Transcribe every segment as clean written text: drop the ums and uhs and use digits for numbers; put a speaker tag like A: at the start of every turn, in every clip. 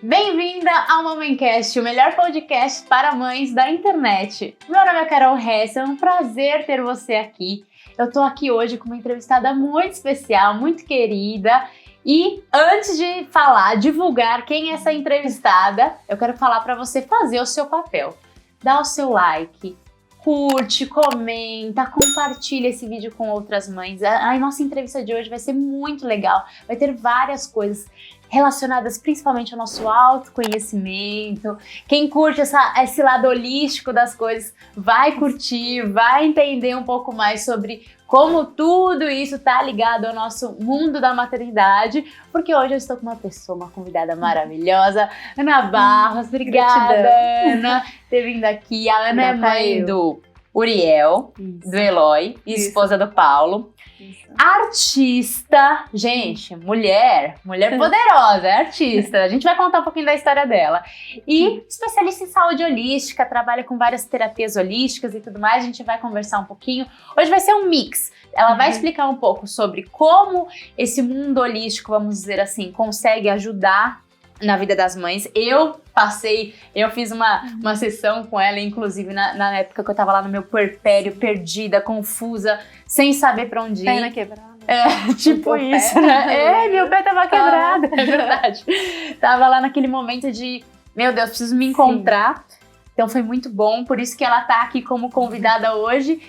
A: Bem-vinda ao Mamencast, o melhor podcast para mães da internet. Meu nome é Carol Hess, é um prazer ter você aqui. Eu tô aqui hoje com uma entrevistada muito especial, muito querida. E antes de divulgar quem é essa entrevistada, eu quero falar para você fazer o seu papel. Dá o seu like, curte, comenta, compartilha esse vídeo com outras mães. A nossa entrevista de hoje vai ser muito legal. Vai ter várias coisas relacionadas principalmente ao nosso autoconhecimento. Quem curte esse lado holístico das coisas vai curtir, vai entender um pouco mais sobre como tudo isso tá ligado ao nosso mundo da maternidade, porque hoje eu estou com uma convidada maravilhosa, Ana Barros. Obrigada, Ana, por ter vindo aqui. A Ana é mãe do Uriel, do Eloy, e esposa do Paulo. Artista, gente, mulher poderosa, é artista. A gente vai contar um pouquinho da história dela. E especialista em saúde holística, trabalha com várias terapias holísticas e tudo mais. A gente vai conversar um pouquinho. Hoje vai ser um mix. Ela vai explicar um pouco sobre como esse mundo holístico, vamos dizer assim, consegue ajudar na vida das mães. Eu fiz uma sessão com ela, inclusive na época que eu tava lá no meu puerpério, perdida, confusa, sem saber pra onde ir.
B: Perna quebrada.
A: É, tipo isso, né? Meu pé tava quebrado, é verdade. Tava lá naquele momento de, meu Deus, preciso me encontrar. Sim. Então foi muito bom, por isso que ela tá aqui como convidada hoje.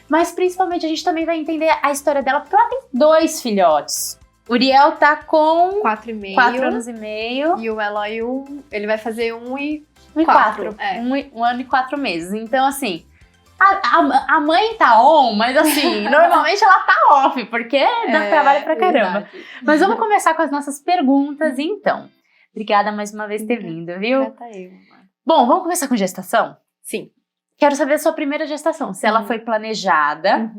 A: Mas principalmente a gente também vai entender a história dela, porque ela tem 2 filhotes. Uriel tá com
B: 4
A: anos e meio.
B: E o Eloy, ele vai fazer 1 e
A: 4.
B: É.
A: 1 ano e 4 meses. Então, assim, a mãe tá on, mas assim, normalmente ela tá off, porque dá trabalho pra caramba. Verdade. Mas vamos começar com as nossas perguntas, então. Obrigada mais uma vez por ter vindo, viu? Bom, vamos começar com gestação?
B: Sim.
A: Quero saber a sua primeira gestação, se ela foi planejada.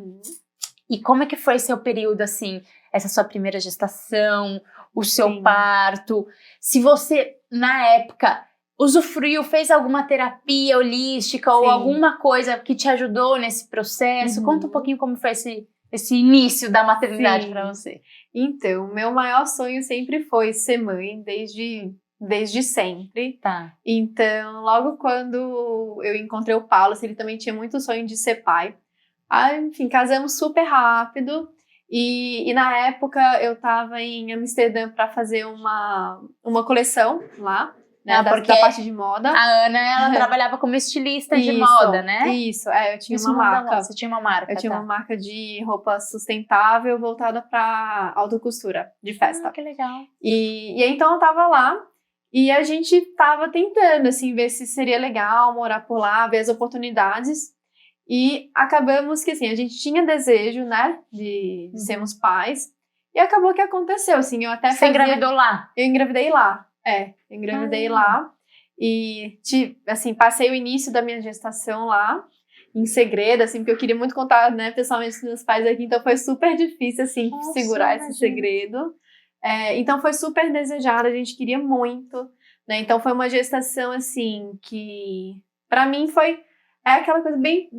A: E como é que foi seu período, assim, essa sua primeira gestação, o seu parto, se você, na época, usufruiu, fez alguma terapia holística ou alguma coisa que te ajudou nesse processo. Conta um pouquinho como foi esse início da maternidade para você.
B: Então, meu maior sonho sempre foi ser mãe, desde sempre.
A: Tá.
B: Então, logo quando eu encontrei o Paulo, ele também tinha muito sonho de ser pai. Aí, enfim, casamos super rápido. E na época eu tava em Amsterdã para fazer uma coleção lá, né, da parte de moda.
A: A Ana, ela trabalhava como estilista de moda, né?
B: Isso, eu tinha uma marca.
A: Você tinha uma marca,
B: Eu tinha uma marca de roupa sustentável voltada para alta costura de festa.
A: Que legal.
B: E então eu tava lá e a gente tava tentando, assim, ver se seria legal morar por lá, ver as oportunidades. E acabamos que, assim, a gente tinha desejo, né, de sermos pais. E acabou que aconteceu, assim, eu até
A: Você engravidou lá?
B: Eu engravidei lá, lá. E, assim, passei o início da minha gestação lá, em segredo, assim, porque eu queria muito contar, né, pessoalmente com meus pais aqui. Então foi super difícil, assim, segurar esse segredo. Então foi super desejado, a gente queria muito, né. Então foi uma gestação, assim, que pra mim foi... aquela coisa bem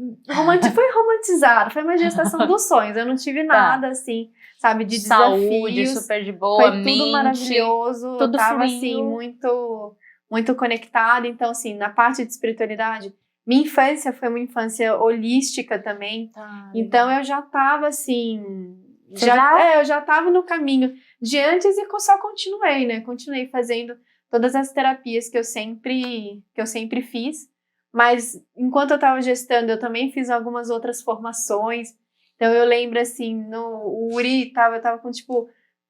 B: foi romantizada, foi uma gestação dos sonhos. Eu não tive nada, assim, sabe, de
A: saúde,
B: desafios.
A: super de boa,
B: foi tudo maravilhoso,
A: tudo
B: eu tava,
A: fluindo.
B: assim, muito, muito conectada. Então, assim, na parte de espiritualidade, minha infância foi uma infância holística também. Então, eu já tava, assim, eu já tava no caminho de antes e só continuei, né? Continuei fazendo todas as terapias que eu sempre fiz. Mas, enquanto eu estava gestando, eu também fiz algumas outras formações. Então, eu lembro, assim, o Uri, eu tava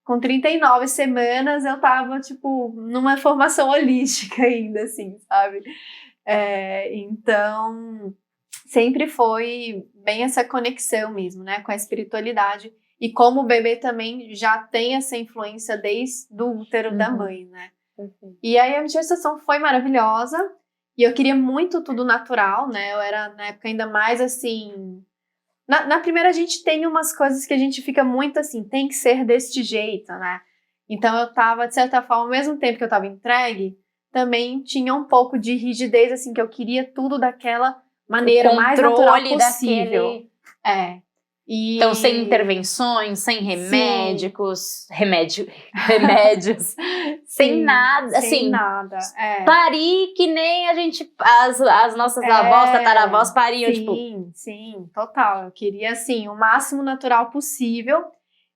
B: com 39 semanas, eu tava, numa formação holística ainda, assim, sabe? Então, sempre foi bem essa conexão mesmo, né, com a espiritualidade. E como o bebê também já tem essa influência desde o útero da mãe, né? E aí, a gestação foi maravilhosa. E eu queria muito tudo natural, né? Eu era, na época, ainda mais, assim... Na primeira, a gente tem umas coisas que a gente fica muito, assim, tem que ser deste jeito, né? Então, eu tava, de certa forma, ao mesmo tempo que eu tava entregue, também tinha um pouco de rigidez, assim, que eu queria tudo daquela maneira mais natural possível.
A: Então, sem intervenções, sem remédios, sem nada,
B: sem
A: assim,
B: nada.
A: parir que nem a gente, as nossas avós, tataravós pariam,
B: Sim, total. Eu queria, assim, o máximo natural possível.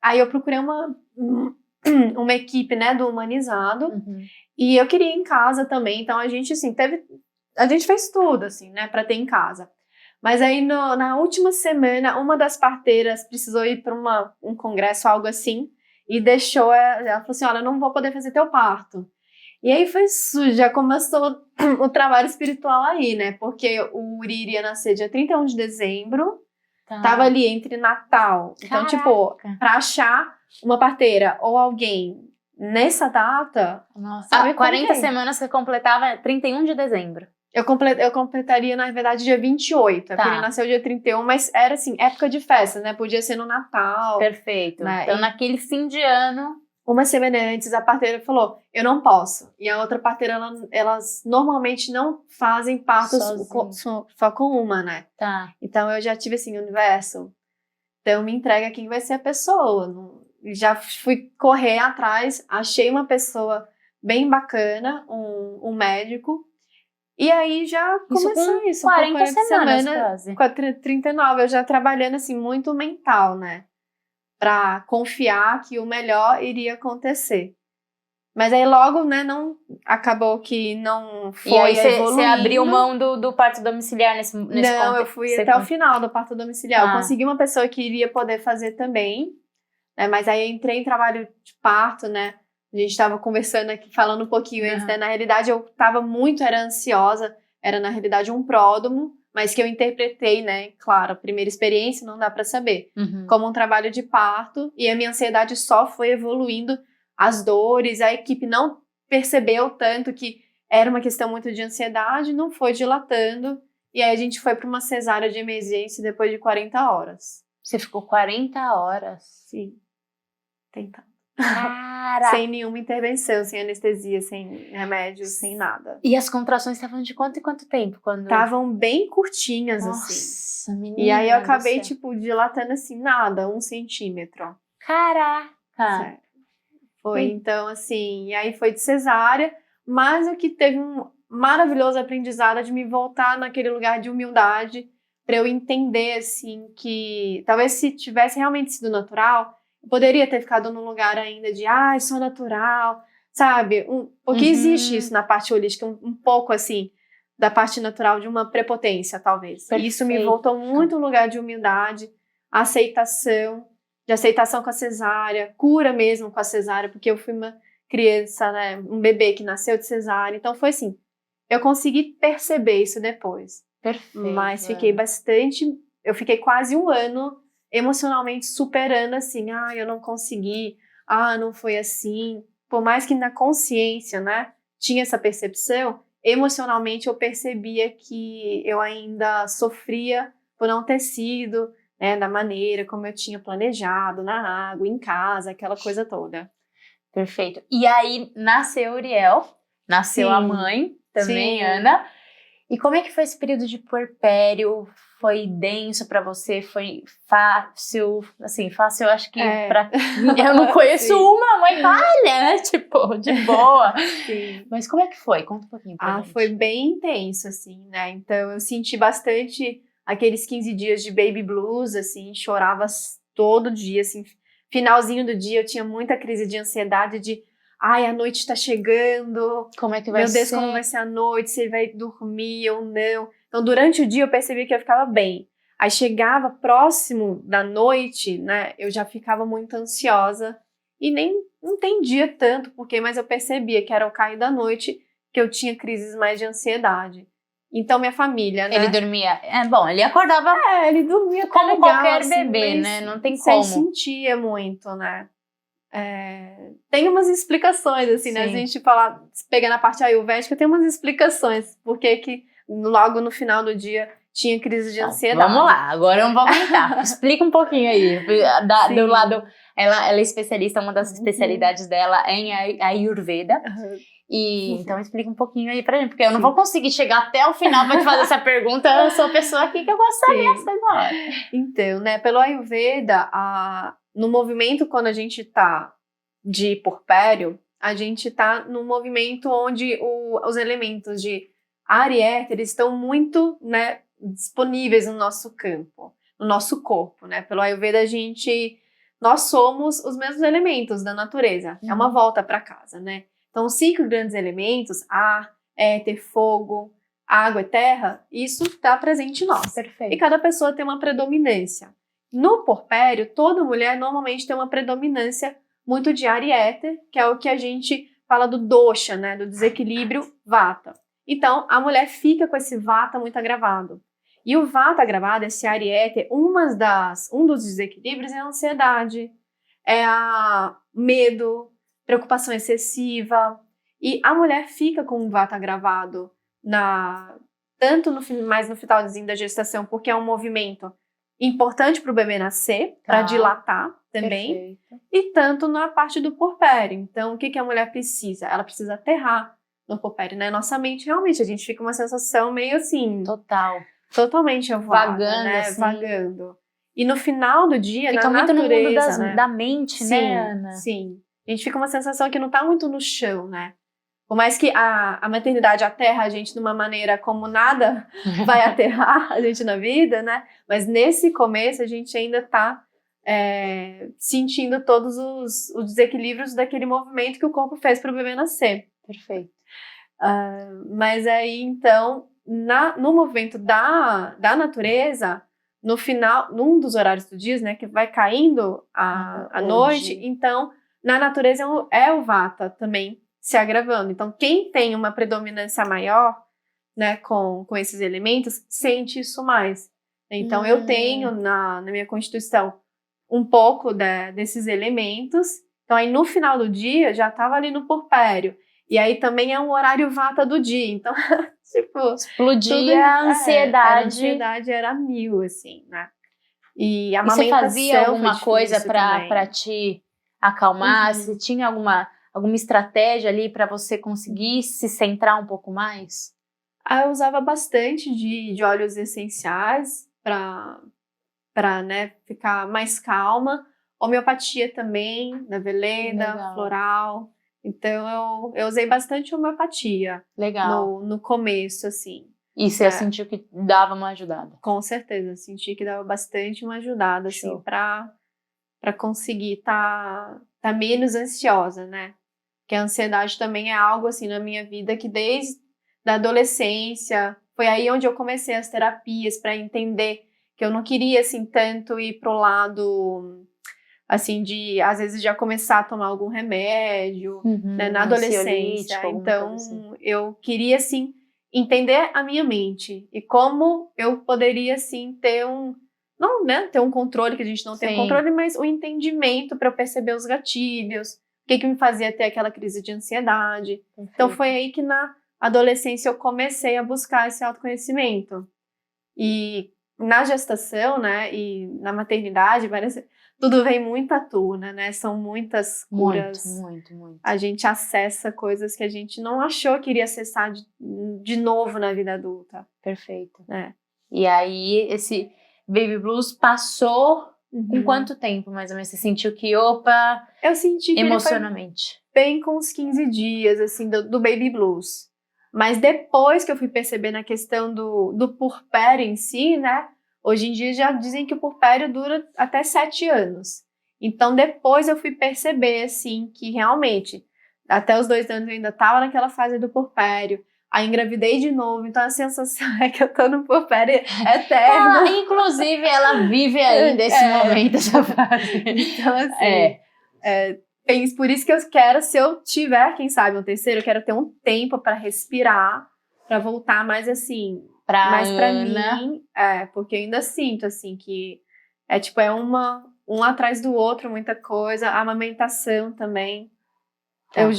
B: Aí eu procurei uma equipe, né, do Humanizado, e eu queria em casa também, então a gente, assim, a gente fez tudo, assim, né, pra ter em casa. Mas aí, na última semana, uma das parteiras precisou ir para um congresso, algo assim, e deixou, ela falou assim, olha, eu não vou poder fazer teu parto. E aí já começou o trabalho espiritual aí, né? Porque o Uri iria nascer dia 31 de dezembro, tava ali entre Natal. Então, tipo, pra achar uma parteira ou alguém nessa data...
A: Nossa, 40 semanas que completava 31 de dezembro.
B: Eu completaria, na verdade, dia 28. Porque ele nasceu dia 31, mas era assim, época de festa, né? Podia ser no Natal.
A: Perfeito. Né? Então, naquele fim de ano...
B: Uma semana antes, a parteira falou, eu não posso. E a outra parteira, elas normalmente não fazem partos só com uma, né?
A: Tá.
B: Então, eu já tive assim, universo. Então, me entrega quem vai ser a pessoa. Já fui correr atrás, achei uma pessoa bem bacana, um médico. E aí já começou isso.
A: 40 semanas quase.
B: Com a 39, eu já trabalhando assim, muito mental, né? Pra confiar que o melhor iria acontecer. Mas aí logo, né, acabou que não foi
A: e aí
B: evoluindo.
A: Você abriu mão do parto domiciliar nesse
B: Não, eu fui até o final do parto domiciliar. Eu consegui uma pessoa que iria poder fazer também, né? Mas aí eu entrei em trabalho de parto, né? A gente estava conversando aqui, falando um pouquinho antes, né? Na realidade, eu era ansiosa, era na realidade um pródromo, mas que eu interpretei, né? Claro, a primeira experiência não dá para saber, como um trabalho de parto, e a minha ansiedade só foi evoluindo, as dores, a equipe não percebeu tanto que era uma questão muito de ansiedade, não foi dilatando, e aí a gente foi para uma cesárea de emergência depois de 40 horas.
A: Você ficou 40 horas?
B: Sim, tentando.
A: Caraca.
B: Sem nenhuma intervenção, sem anestesia, sem remédio, sem nada.
A: E as contrações estavam de quanto em quanto tempo?
B: Estavam bem curtinhas,
A: Nossa,
B: assim.
A: Menina
B: e aí eu acabei, dilatando assim, nada, 1 centímetro.
A: Caraca!
B: Sério. Foi, então, assim, e aí foi de cesárea, mas o que teve um maravilhoso aprendizado de me voltar naquele lugar de humildade, para eu entender, assim, que talvez se tivesse realmente sido natural, poderia ter ficado num lugar ainda de, sou natural, sabe? Porque existe isso na parte holística, um pouco assim, da parte natural de uma prepotência, talvez. Perfeito. E isso me voltou muito um lugar de humildade, de aceitação com a cesárea, cura mesmo com a cesárea, porque eu fui uma criança, né? Um bebê que nasceu de cesárea. Então foi assim, eu consegui perceber isso depois.
A: Perfeito.
B: Mas eu fiquei quase 1 ano emocionalmente superando assim, eu não consegui, não foi assim. Por mais que na consciência, né, tinha essa percepção, emocionalmente eu percebia que eu ainda sofria por não ter sido, né, da maneira como eu tinha planejado, na água, em casa, aquela coisa toda.
A: Perfeito. E aí nasceu Uriel, nasceu a mãe também, Ana. E como é que foi esse período de puerpério? Foi denso pra você? Foi fácil? Assim, fácil eu acho que eu não conheço uma mãe falha, tipo, de boa.
B: Sim.
A: Mas como é que foi? Conta um pouquinho pra gente.
B: Foi bem intenso, assim, né? Então eu senti bastante aqueles 15 dias de baby blues, assim, chorava todo dia, assim. Finalzinho do dia eu tinha muita crise de ansiedade de a noite tá chegando.
A: Como é que vai ser?
B: Meu Deus, como vai ser a noite? Se ele vai dormir ou não? Então, durante o dia, eu percebi que eu ficava bem. Aí, chegava próximo da noite, né? Eu já ficava muito ansiosa. E nem entendia tanto porquê, mas eu percebia que era o cair da noite que eu tinha crises mais de ansiedade. Então, minha família, né?
A: Ele dormia... ele acordava...
B: ele dormia
A: como
B: legal,
A: qualquer
B: assim,
A: bebê, né? Não tem como.
B: Você sentia muito, né? Tem umas explicações, assim, né? A gente pega na parte ayurvédica, tem umas explicações. Porque que logo no final do dia tinha crise de ansiedade.
A: Vamos lá, agora eu não vou aguentar. Explica um pouquinho aí. Do lado, ela é especialista, uma das especialidades dela é em Ayurveda. Então explica um pouquinho aí pra gente, porque eu não vou conseguir chegar até o final pra te fazer essa pergunta. Eu sou a pessoa aqui que eu gosto de saber as coisas na hora.
B: Então, né, pelo Ayurveda, no movimento quando a gente tá de porpério, a gente tá num movimento onde os elementos de ar e éter estão muito, né, disponíveis no nosso campo, no nosso corpo, né? Pelo Ayurveda nós somos os mesmos elementos da natureza. É uma volta para casa, né? Então, os 5 grandes elementos, ar, éter, fogo, água e terra, isso está presente em nós.
A: Perfeito.
B: E cada pessoa tem uma predominância. No porpério, toda mulher normalmente tem uma predominância muito de ar e éter, que é o que a gente fala do dosha, né? Do desequilíbrio vata. Então, a mulher fica com esse vata muito agravado. E o vata agravado, esse ar e éter, um dos desequilíbrios é a ansiedade, é a medo, preocupação excessiva. E a mulher fica com o vata agravado tanto mais no finalzinho da gestação, porque é um movimento importante para o bebê nascer, para dilatar também, e tanto na parte do porpério. Então, o que a mulher precisa? Ela precisa aterrar no porpério, né? Nossa mente, realmente, a gente fica uma sensação meio assim... Totalmente
A: vagando,
B: né?
A: Assim.
B: Vagando. E no final do dia,
A: fica
B: na
A: muito
B: natureza,
A: no mundo da mente,
B: sim,
A: né, Ana?
B: Sim. A gente fica uma sensação que não tá muito no chão, né? Por mais que a maternidade aterra a gente de uma maneira como nada vai aterrar a gente na vida, né? Mas nesse começo a gente ainda tá sentindo todos os desequilíbrios daquele movimento que o corpo fez para o bebê nascer.
A: Perfeito.
B: Mas aí, então, no movimento da natureza, no final, num dos horários do dia, né, que vai caindo a noite, então, na natureza é o vata também se agravando. Então, quem tem uma predominância maior, né, com esses elementos, sente isso mais. Então, eu tenho na minha constituição um pouco desses elementos. Então, aí no final do dia, já estava ali no porpério. E aí também é um horário vata do dia. Então, tipo...
A: explodia a ansiedade.
B: A ansiedade era 1000, assim, né? E a
A: amamentação. E você fazia alguma coisa para te acalmar? Se tinha alguma estratégia ali para você conseguir se centrar um pouco mais?
B: Eu usava bastante de óleos essenciais para, né, ficar mais calma. Homeopatia também, da Veleda, floral. Então, eu usei bastante homeopatia.
A: Legal.
B: No começo, assim.
A: E você sentiu que dava uma ajudada?
B: Com certeza, senti que dava bastante uma ajudada, assim, para conseguir tá menos ansiosa, né? Porque a ansiedade também é algo, assim, na minha vida que desde a adolescência, foi aí onde eu comecei as terapias para entender que eu não queria, assim, tanto ir pro lado, assim, às vezes, já começar a tomar algum remédio, né, na adolescência. Então, assim, eu queria, assim, entender a minha mente e como eu poderia, assim, ter não, né, ter um controle, que a gente não tem controle, mas o entendimento para eu perceber os gatilhos, o que me fazia ter aquela crise de ansiedade. Perfeito. Então, foi aí que na adolescência eu comecei a buscar esse autoconhecimento. E na gestação, né, e na maternidade, tudo vem muito à tona, né? São muitas curas. Muito. A gente acessa coisas que a gente não achou que iria acessar de novo na vida adulta.
A: Perfeito. E aí, esse baby blues passou com quanto tempo, mais ou menos? Você sentiu que, opa...
B: Eu senti que
A: emocionalmente.
B: Ele foi bem com uns 15 dias, assim, do baby blues. Mas depois que eu fui perceber na questão do porpério em si, né? Hoje em dia já dizem que o porpério dura até 7 anos. Então, depois eu fui perceber, assim, que realmente, até os 2 anos eu ainda estava naquela fase do porpério. Aí engravidei de novo, então a sensação é que eu tô no porpério eterno.
A: Inclusive, ela vive ainda esse momento, essa fase.
B: Então, assim, por isso que eu quero, se eu tiver, quem sabe, um terceiro, eu quero ter um tempo para respirar, para voltar mais assim... mais pra mim, porque eu ainda sinto, assim, que é um atrás do outro, muita coisa. A amamentação também. Eu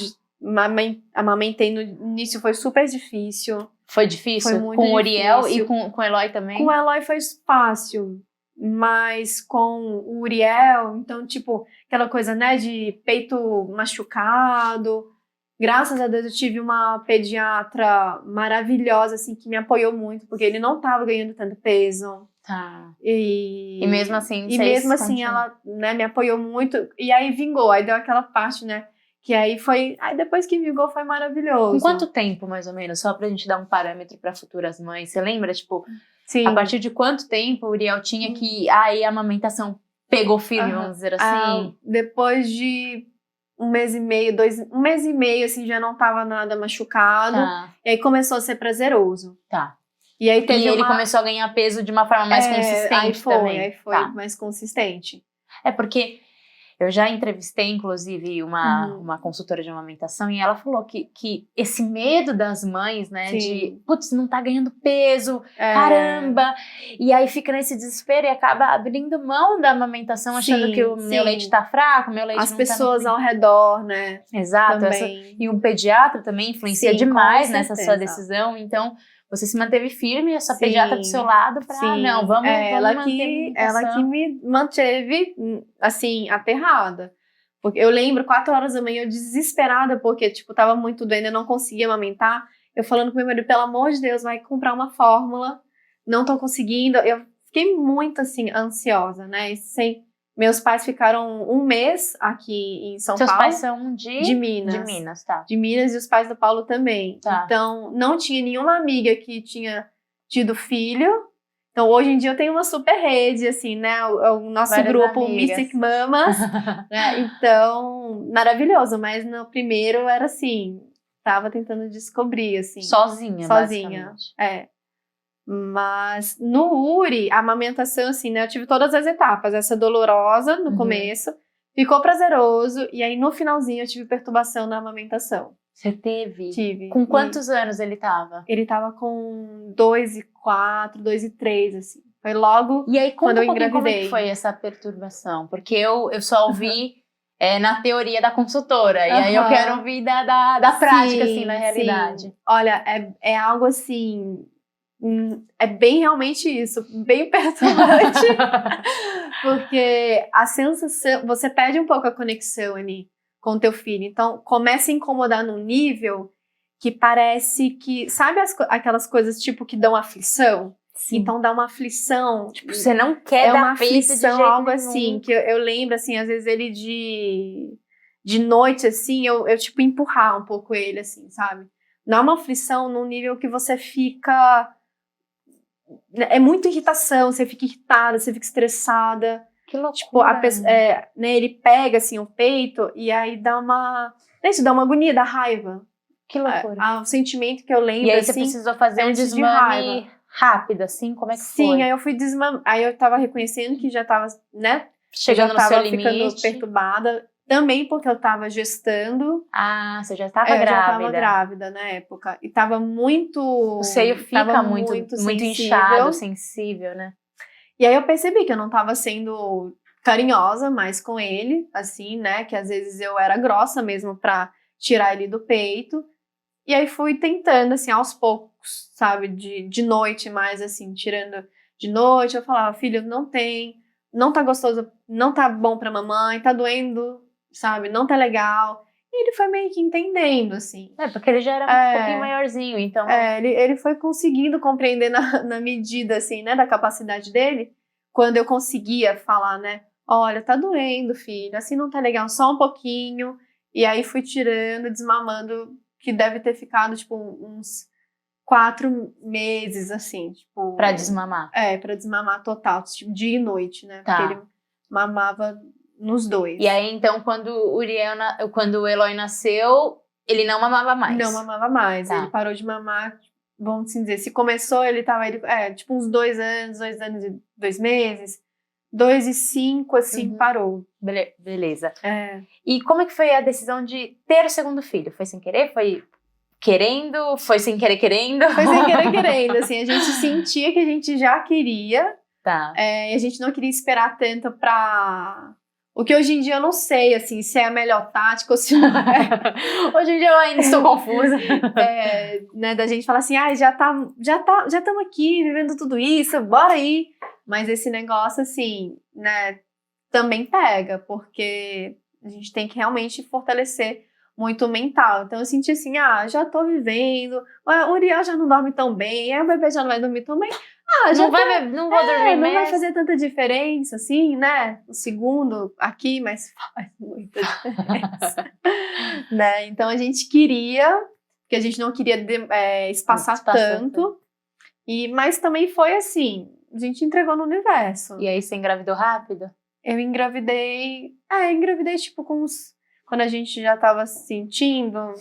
B: amamentei no início, foi super difícil.
A: Foi difícil?
B: Foi muito
A: com o Uriel
B: difícil.
A: E com o Eloy também?
B: Com o Eloy foi fácil, mas com o Uriel, então, tipo, aquela coisa, né, de peito machucado. Graças a Deus eu tive uma pediatra maravilhosa, assim, que me apoiou muito, porque ele não tava ganhando tanto peso.
A: Tá.
B: E
A: mesmo assim,
B: ela, né, me apoiou muito. E aí vingou, aí deu aquela parte, né? Que aí foi. Aí depois que vingou foi maravilhoso.
A: Com quanto tempo, mais ou menos? Só pra gente dar um parâmetro para futuras mães. Você lembra, tipo,
B: Sim.
A: a partir de quanto tempo o Uriel tinha que. Aí a amamentação pegou firme, vamos dizer assim?
B: Depois de um mês e meio, um mês e meio, assim, já não tava nada machucado.
A: Tá.
B: E aí começou a ser prazeroso.
A: Tá.
B: E aí teve
A: ele começou a ganhar peso de uma forma mais consistente também.
B: Aí foi mais consistente.
A: É porque eu já entrevistei, inclusive, uma consultora de amamentação e ela falou que esse medo das mães, né,
B: Sim.
A: de, putz, não tá ganhando peso, caramba, e aí fica nesse desespero e acaba abrindo mão da amamentação, achando que o meu leite tá fraco, o meu leite
B: As
A: não
B: pessoas
A: tá
B: ao redor, né?
A: Exato. E um pediatra também influencia demais nessa sua decisão, então você se manteve firme, essa pediatra do seu lado pra, não, vamos manter
B: ela que me manteve, assim, aterrada. Porque eu lembro, 4 horas da manhã, eu desesperada, porque, tipo, tava muito doendo, eu não conseguia amamentar. Eu falando com meu marido, pelo amor de Deus, vai comprar uma fórmula, não tô conseguindo. Eu fiquei muito, assim, ansiosa, né? Meus pais ficaram 1 mês aqui em São Paulo.
A: Seus pais são de
B: Minas.
A: De Minas, tá.
B: De Minas e os pais do Paulo também.
A: Tá.
B: Então, não tinha nenhuma amiga que tinha tido filho. Então, hoje em dia eu tenho uma super rede, assim, né? O nosso
A: Várias
B: grupo
A: amigas.
B: Mystic Mamas. Né? Então, maravilhoso. Mas no primeiro era assim, tava tentando descobrir, assim.
A: Sozinha.
B: É. Mas no Uri, a amamentação, assim, né? Eu tive todas as etapas. Essa dolorosa no começo, ficou prazeroso. E aí no finalzinho eu tive perturbação na amamentação.
A: Você teve?
B: Tive.
A: Com quantos anos ele tava?
B: Ele tava com 2 e 4, 2 e 3, assim. Foi logo
A: e aí,
B: quando eu
A: engravidei.
B: engravidei.
A: Como é que foi essa perturbação? Porque eu só ouvi na teoria da consultora. E aí eu quero ouvir da prática, assim, na realidade.
B: Sim. Olha, é algo assim... é bem realmente isso, bem perturbante, porque a sensação, você perde um pouco a conexão ali com o teu filho, então começa a incomodar num nível que parece que, sabe aquelas coisas tipo que dão aflição?
A: Sim.
B: Então dá uma aflição,
A: tipo, você não quer dar
B: uma aflição, algo
A: nenhum.
B: assim, que eu lembro assim, às vezes ele de noite assim, eu tipo empurrar um pouco ele assim, sabe? Dá uma aflição num nível que você fica... É muita irritação, você fica irritada, você fica estressada.
A: Que loucura.
B: Tipo, né, ele pega assim o peito e aí dá uma... Isso dá uma agonia, dá raiva.
A: Que loucura.
B: O sentimento que eu lembro,
A: e aí
B: assim,
A: você precisou fazer um desmame rápido, assim? Como é que foi?
B: Sim, aí eu fui desmamar. Aí eu tava reconhecendo que já tava, né?
A: Chegando no seu limite.
B: Ficando perturbada. Também porque eu tava gestando.
A: Ah, você já estava grávida.
B: Eu já tava grávida na época. E tava muito...
A: O seio fica muito inchado, sensível, né?
B: E aí eu percebi que eu não tava sendo carinhosa mais com ele, assim, né? Que às vezes eu era grossa mesmo pra tirar ele do peito. E aí fui tentando, assim, aos poucos, sabe? De noite mais, assim, tirando de noite. Eu falava, filho, não tá gostoso, não tá bom pra mamãe, tá doendo, sabe? Não tá legal. E ele foi meio que entendendo, assim.
A: Porque ele já era um pouquinho maiorzinho, então...
B: ele foi conseguindo compreender na medida, assim, né, da capacidade dele, quando eu conseguia falar, né, olha, tá doendo, filho, assim não tá legal, só um pouquinho. E aí fui tirando, desmamando, que deve ter ficado, tipo, uns 4 meses, assim, tipo...
A: Pra desmamar?
B: Pra desmamar total, tipo, dia e noite, né,
A: tá.
B: Porque ele mamava nos 2.
A: E aí, então, quando o Eloy nasceu, ele não mamava mais?
B: Não mamava mais. Ele parou de mamar, vamos assim dizer. Se começou, ele tava, tipo, uns 2 anos e 2 meses. 2 e 5, assim, parou.
A: Beleza. E como é que foi a decisão de ter o segundo filho? Foi sem querer? Foi querendo? Foi sem querer querendo?
B: Foi sem querer querendo, assim. A gente sentia que a gente já queria.
A: Tá.
B: E a gente não queria esperar tanto pra... O que hoje em dia eu não sei, assim, se é a melhor tática ou se não é.
A: Hoje em dia eu ainda estou confusa.
B: Né, da gente falar assim, já estamos aqui vivendo tudo isso, bora aí. Mas esse negócio, assim, né, também pega, porque a gente tem que realmente fortalecer muito mental. Então eu senti assim, já tô vivendo, o Uriel já não dorme tão bem, o bebê já não vai dormir tão bem.
A: Não vou dormir
B: não
A: mesmo.
B: vai fazer tanta diferença, assim, né? O segundo aqui, mas faz muita diferença. Né? Então a gente queria, porque a gente não queria espaçar tanto, mas também foi assim, a gente entregou no universo.
A: E aí você engravidou rápido?
B: Eu engravidei tipo quando a gente já tava sentindo,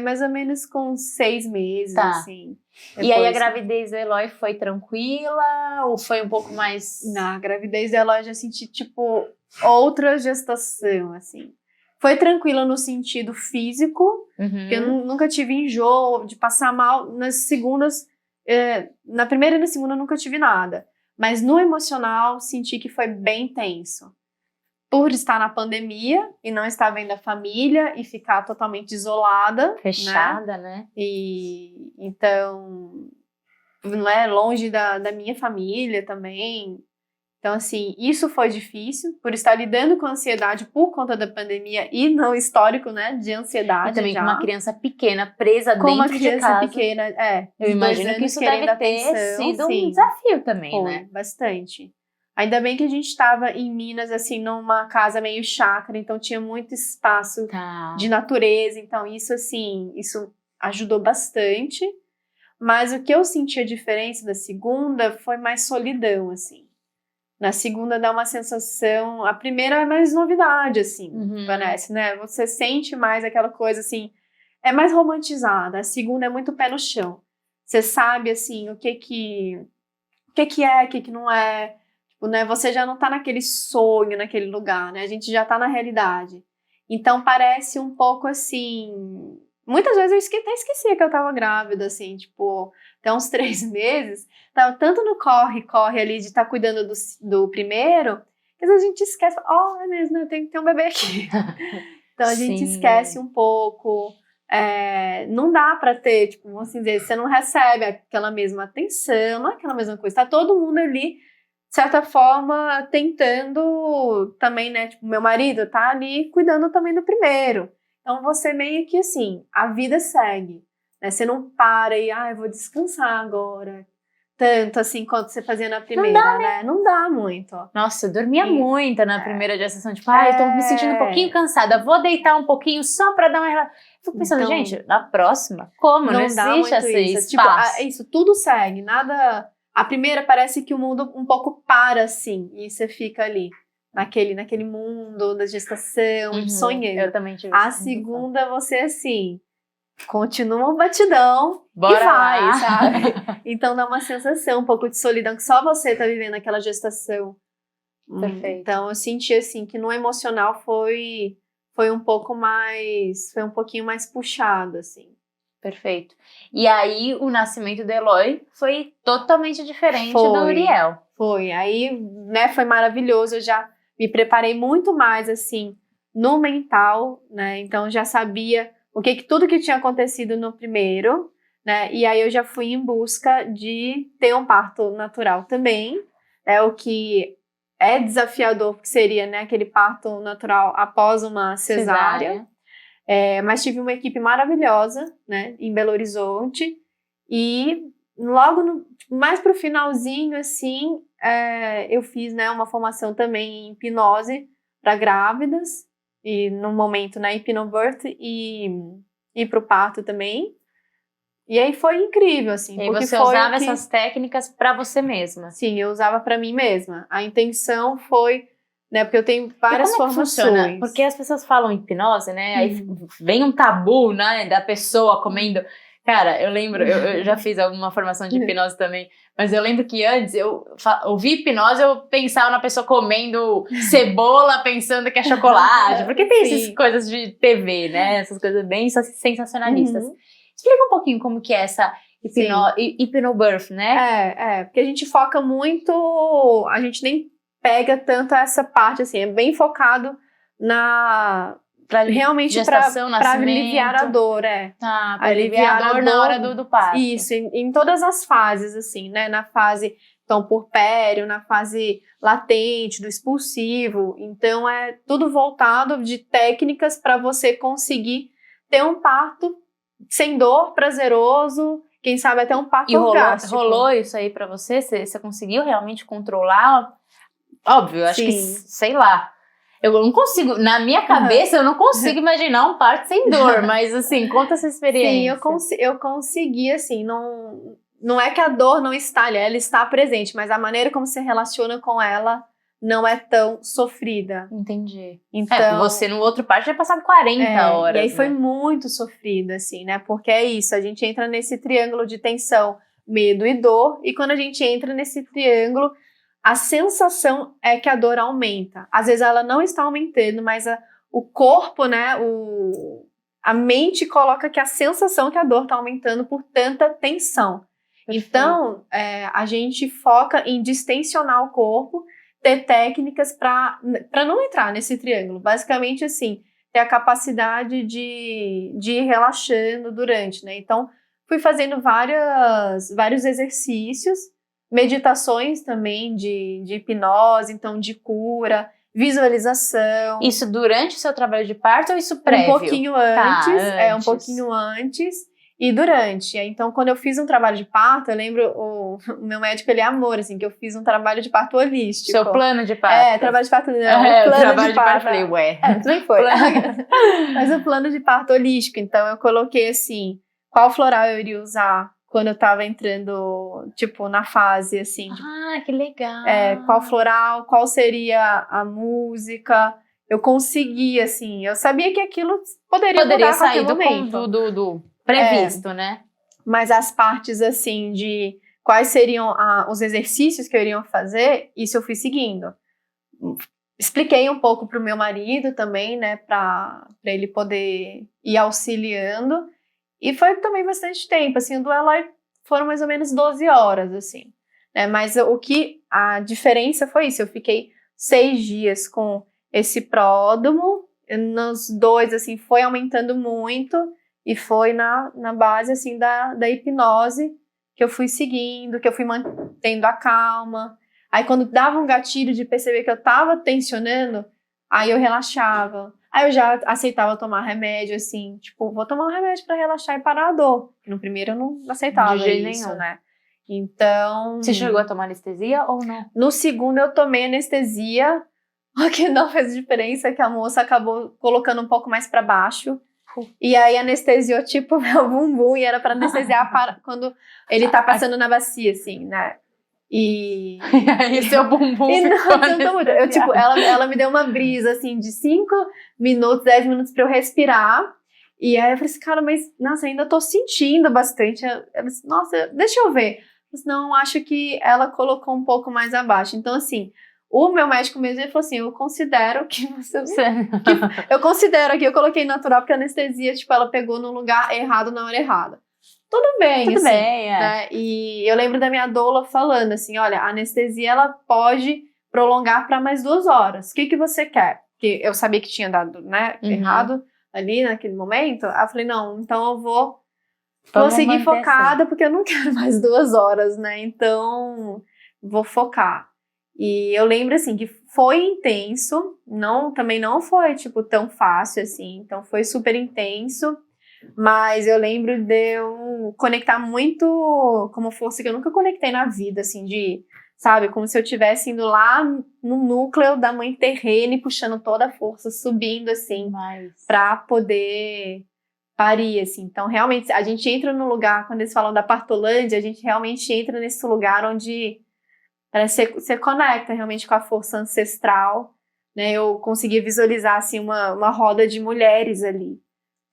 B: mais ou menos com 6 meses, assim. Depois.
A: E aí a gravidez do Eloy foi tranquila ou foi um pouco mais...
B: Na gravidez do Eloy eu já senti, tipo, outra gestação, assim. Foi tranquila no sentido físico, porque eu nunca tive enjoo, de passar mal. Nas segundas, na primeira e na segunda eu nunca tive nada. Mas no emocional, senti que foi bem tenso. Por estar na pandemia e não estar vendo a família e ficar totalmente isolada.
A: Fechada, né?
B: E então, né, longe da minha família também. Então, assim, isso foi difícil, por estar lidando com ansiedade por conta da pandemia e no histórico, né, de ansiedade.
A: E também
B: já.
A: com uma criança pequena, presa dentro de casa. Com uma criança
B: pequena,
A: Eu imagino que isso deve ter sido um desafio também, né?
B: Bastante. Ainda bem que a gente estava em Minas, assim, numa casa meio chácara, então tinha muito espaço de natureza, então isso, assim, isso ajudou bastante. Mas o que eu senti a diferença da segunda foi mais solidão, assim. Na segunda dá uma sensação, a primeira é mais novidade, assim, parece, né? Você sente mais aquela coisa, assim, é mais romantizada. A segunda é muito pé no chão. Você sabe, assim, o que é, o que não é. Tipo, né? Você já não tá naquele sonho, naquele lugar, né? A gente já tá na realidade. Então parece um pouco assim... Muitas vezes eu até esquecia que eu tava grávida, assim, tipo, até uns 3 meses, tava tanto no corre ali de estar cuidando do primeiro, que às vezes a gente esquece, é mesmo, eu tenho que ter um bebê aqui. Então a gente esquece um pouco, não dá pra ter, tipo, vamos assim dizer, você não recebe aquela mesma atenção, não é aquela mesma coisa, tá todo mundo ali, de certa forma, tentando também, né, tipo, meu marido tá ali cuidando também do primeiro. Então, você meio que, assim, a vida segue, né? Você não para e, eu vou descansar agora. Tanto, assim, quanto você fazia na primeira,
A: não dá,
B: né? Não dá muito.
A: Nossa, eu dormia muito na primeira gestação. Tipo, eu tô me sentindo um pouquinho cansada. Vou deitar um pouquinho só pra dar uma... Fico pensando, então, gente, na próxima, como? Não existe esse espaço.
B: Tipo, isso, tudo segue, nada... A primeira parece que o mundo um pouco para, assim, e você fica ali. Naquele mundo da gestação, sonhando.
A: Eu também tive
B: a segunda, você assim, continua o batidão e vai,
A: lá.
B: sabe? Então dá uma sensação, um pouco de solidão, que só você tá vivendo aquela gestação.
A: Perfeito.
B: Então eu senti assim, que no emocional foi um pouquinho mais puxado, assim.
A: Perfeito. E aí o nascimento do Eloy foi totalmente diferente do Uriel.
B: Foi, aí, né, foi maravilhoso, eu já me preparei muito mais, assim, no mental, né, então já sabia tudo que tinha acontecido no primeiro, né, e aí eu já fui em busca de ter um parto natural também, o que é desafiador, porque seria, né, aquele parto natural após uma cesárea. Mas tive uma equipe maravilhosa, né, em Belo Horizonte, e logo mais pro finalzinho, assim, eu fiz, né, uma formação também em hipnose para grávidas, e no momento, né, hipnobirth e pro parto também. E aí foi incrível, assim.
A: E porque você usava essas técnicas para você mesma?
B: Sim, eu usava para mim mesma. A intenção foi, né, porque eu tenho várias formações. Funciona?
A: Porque as pessoas falam hipnose, né, aí vem um tabu, né, da pessoa comendo... Cara, eu lembro, eu já fiz alguma formação de hipnose também, mas eu lembro que antes eu ouvi hipnose, eu pensava na pessoa comendo cebola, pensando que é chocolate, porque tem essas coisas de TV, né, essas coisas bem sensacionalistas. Explica um pouquinho como que é essa hipnobirth, né?
B: Porque a gente foca muito, a gente nem pega tanto essa parte, assim, é bem focado realmente para aliviar a dor,
A: para aliviar a dor na hora do parto.
B: Isso, em todas as fases, assim, né, na fase tom puerpério, na fase latente, do expulsivo. Então, é tudo voltado de técnicas para você conseguir ter um parto sem dor, prazeroso, quem sabe até um parto orgástico.
A: Rolou isso aí pra você? Você conseguiu realmente controlar? Óbvio, eu acho que, sei lá, eu não consigo, na minha cabeça, eu não consigo imaginar um parto sem dor, mas assim, conta essa experiência.
B: Sim, eu consegui, assim, não é que a dor não está ali, ela está presente, mas a maneira como você relaciona com ela não é tão sofrida.
A: Entendi.
B: Então,
A: você no outro parto já passava 40 horas,
B: e aí
A: né?
B: foi muito sofrida, assim, né? Porque é isso, a gente entra nesse triângulo de tensão, medo e dor, e quando a gente entra nesse triângulo, a sensação é que a dor aumenta. Às vezes ela não está aumentando, mas o corpo, né, a mente coloca que a sensação que a dor está aumentando por tanta tensão. Perfeito. Então, a gente foca em distensionar o corpo, ter técnicas para não entrar nesse triângulo. Basicamente, assim, ter a capacidade de ir relaxando durante, né? Então, fui fazendo vários exercícios, meditações também de hipnose, então de cura, visualização.
A: Isso durante o seu trabalho de parto ou isso prévio?
B: Um pouquinho antes, um pouquinho antes e durante. Então, quando eu fiz um trabalho de parto, eu lembro, o meu médico, ele é amor, assim, que eu fiz um trabalho de parto holístico.
A: Seu plano de parto?
B: Trabalho de parto não,
A: plano trabalho de parto. Falei, ué.
B: Nem foi. Mas o plano de parto holístico, então eu coloquei assim, qual floral eu iria usar quando eu tava entrando, tipo, na fase, assim.
A: Que legal.
B: Qual floral, qual seria a música. Eu conseguia, assim, eu sabia que aquilo poderia mudar
A: sair
B: a qualquer momento.
A: do previsto, né?
B: Mas as partes, assim, de quais seriam os exercícios que eu iria fazer, isso eu fui seguindo. Expliquei um pouco pro meu marido também, né, pra ele poder ir auxiliando. E foi também bastante tempo, assim, o duelo foram mais ou menos 12 horas, assim, né, mas a diferença foi isso, eu fiquei 6 dias com esse pródromo, nos 2, assim, foi aumentando muito, e foi na base, assim, da hipnose que eu fui seguindo, que eu fui mantendo a calma. Aí quando dava um gatilho de perceber que eu tava tensionando, aí eu relaxava. Aí eu já aceitava tomar remédio, assim, tipo, vou tomar um remédio pra relaxar e parar a dor. No primeiro eu não aceitava
A: de jeito
B: isso,
A: nenhum,
B: né? Então...
A: Você chegou a tomar anestesia ou não?
B: No segundo eu tomei anestesia, o que não fez diferença é que a moça acabou colocando um pouco mais pra baixo. E aí anestesiou, tipo, meu bumbum, e era pra anestesiar quando ele tá passando na bacia, assim, né? E
A: aí seu bumbum
B: eu, tipo, ela me deu uma brisa, assim, de 5 minutos, 10 minutos pra eu respirar. E aí eu falei assim, cara, mas, nossa, ainda tô sentindo bastante. Eu disse, nossa, deixa eu ver. Eu disse, não, acho que ela colocou um pouco mais abaixo. Então, assim, o meu médico mesmo, ele falou assim, eu considero que eu considero aqui, eu coloquei natural, porque a anestesia, tipo, ela pegou no lugar errado na hora errada. Tudo bem,
A: Tudo
B: assim,
A: bem,
B: né? E eu lembro da minha doula falando assim, olha, a anestesia, ela pode prolongar para mais 2 horas. O que você quer? Porque eu sabia que tinha dado, né, errado ali naquele momento. Aí eu falei, não, então eu vou seguir focada, porque eu não quero mais 2 horas, né? Então, vou focar. E eu lembro, assim, que foi intenso. Também não foi, tipo, tão fácil, assim. Então, foi super intenso. Mas eu lembro de eu conectar muito como força que eu nunca conectei na vida, assim, sabe, como se eu estivesse indo lá no núcleo da mãe terrena e puxando toda a força, subindo, assim, pra poder parir, assim. Então, realmente, a gente entra no lugar, quando eles falam da partolândia, a gente realmente entra nesse lugar onde você conecta realmente com a força ancestral, né? Eu consegui visualizar, assim, uma roda de mulheres ali.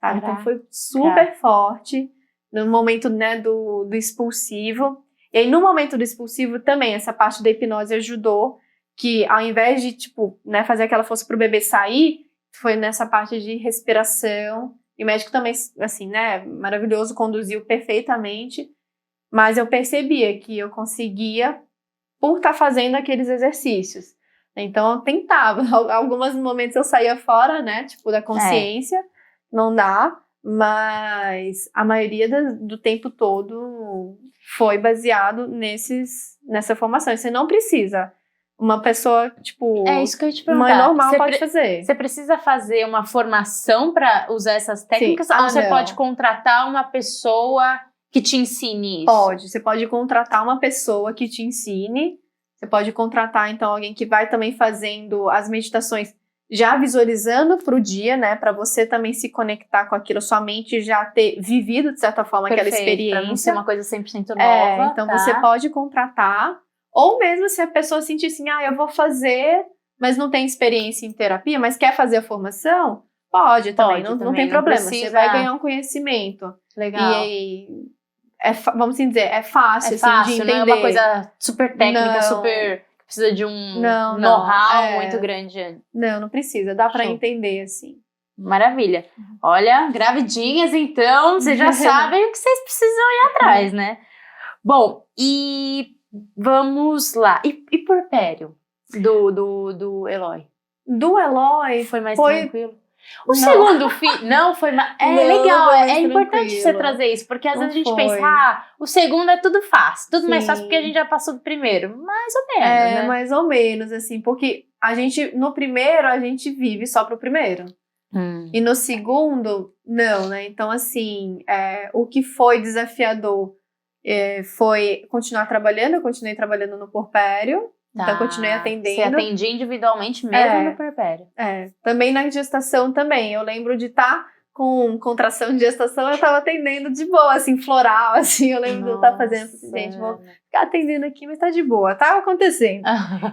B: Sabe? Então foi super forte no momento, né, do expulsivo. E aí no momento do expulsivo também, essa parte da hipnose ajudou, que ao invés de, tipo, né, fazer aquela força pro bebê sair, foi nessa parte de respiração. E o médico também, assim, né, maravilhoso, conduziu perfeitamente. Mas eu percebia que eu conseguia por estar fazendo aqueles exercícios. Então eu tentava. Alguns momentos eu saía fora, né, tipo, da consciência. Não dá, Mas a maioria do tempo todo foi baseado nessa formação. Você não precisa. Uma pessoa, tipo,
A: É isso que eu ia te perguntar.
B: mãe normal pode fazer.
A: Você precisa fazer uma formação para usar essas técnicas?
B: Sim.
A: Ou você
B: não.
A: pode contratar uma pessoa que te ensine isso?
B: Pode. Você pode contratar uma pessoa que te ensine. Você pode contratar, então, alguém que vai também fazendo as meditações, já visualizando para o dia, né? Para você também se conectar com aquilo, sua mente já ter vivido, de certa forma, aquela experiência.
A: Pra não ser uma coisa 100% nova.
B: Então,
A: tá?
B: você pode contratar. Ou mesmo se a pessoa sentir assim, eu vou fazer, mas não tem experiência em terapia, mas quer fazer a formação, pode também, não tem problema. Você vai ganhar um conhecimento.
A: Legal.
B: E vamos assim dizer, é fácil, assim, de entender.
A: Não é uma coisa super técnica, super... Precisa de um know-how muito grande.
B: Não precisa, dá pra entender, assim.
A: Maravilha. Olha, gravidinhas, então, vocês já sabem o que vocês precisam ir atrás, né? Bom, e vamos lá. E porpério do Eloy?
B: Do Eloy
A: foi mais tranquilo? O
B: Não.
A: segundo filho... Não, foi mais... legal, é importante você trazer isso, porque às vezes a gente pensa, o segundo é tudo fácil, tudo mais fácil porque a gente já passou do primeiro. Mais ou menos, né?
B: Mais ou menos, assim, porque no primeiro, a gente vive só pro primeiro. E no segundo, não, né? Então, assim, o que foi desafiador foi continuar trabalhando. Eu continuei trabalhando no porpério. Então, continuei atendendo.
A: Você atendia individualmente mesmo no porpério?
B: Também na gestação também. Eu lembro de estar com contração de gestação, eu estava atendendo de boa, assim, floral, assim. Eu lembro de eu estar fazendo assim, gente, vou ficar atendendo aqui, mas tá de boa, tá acontecendo.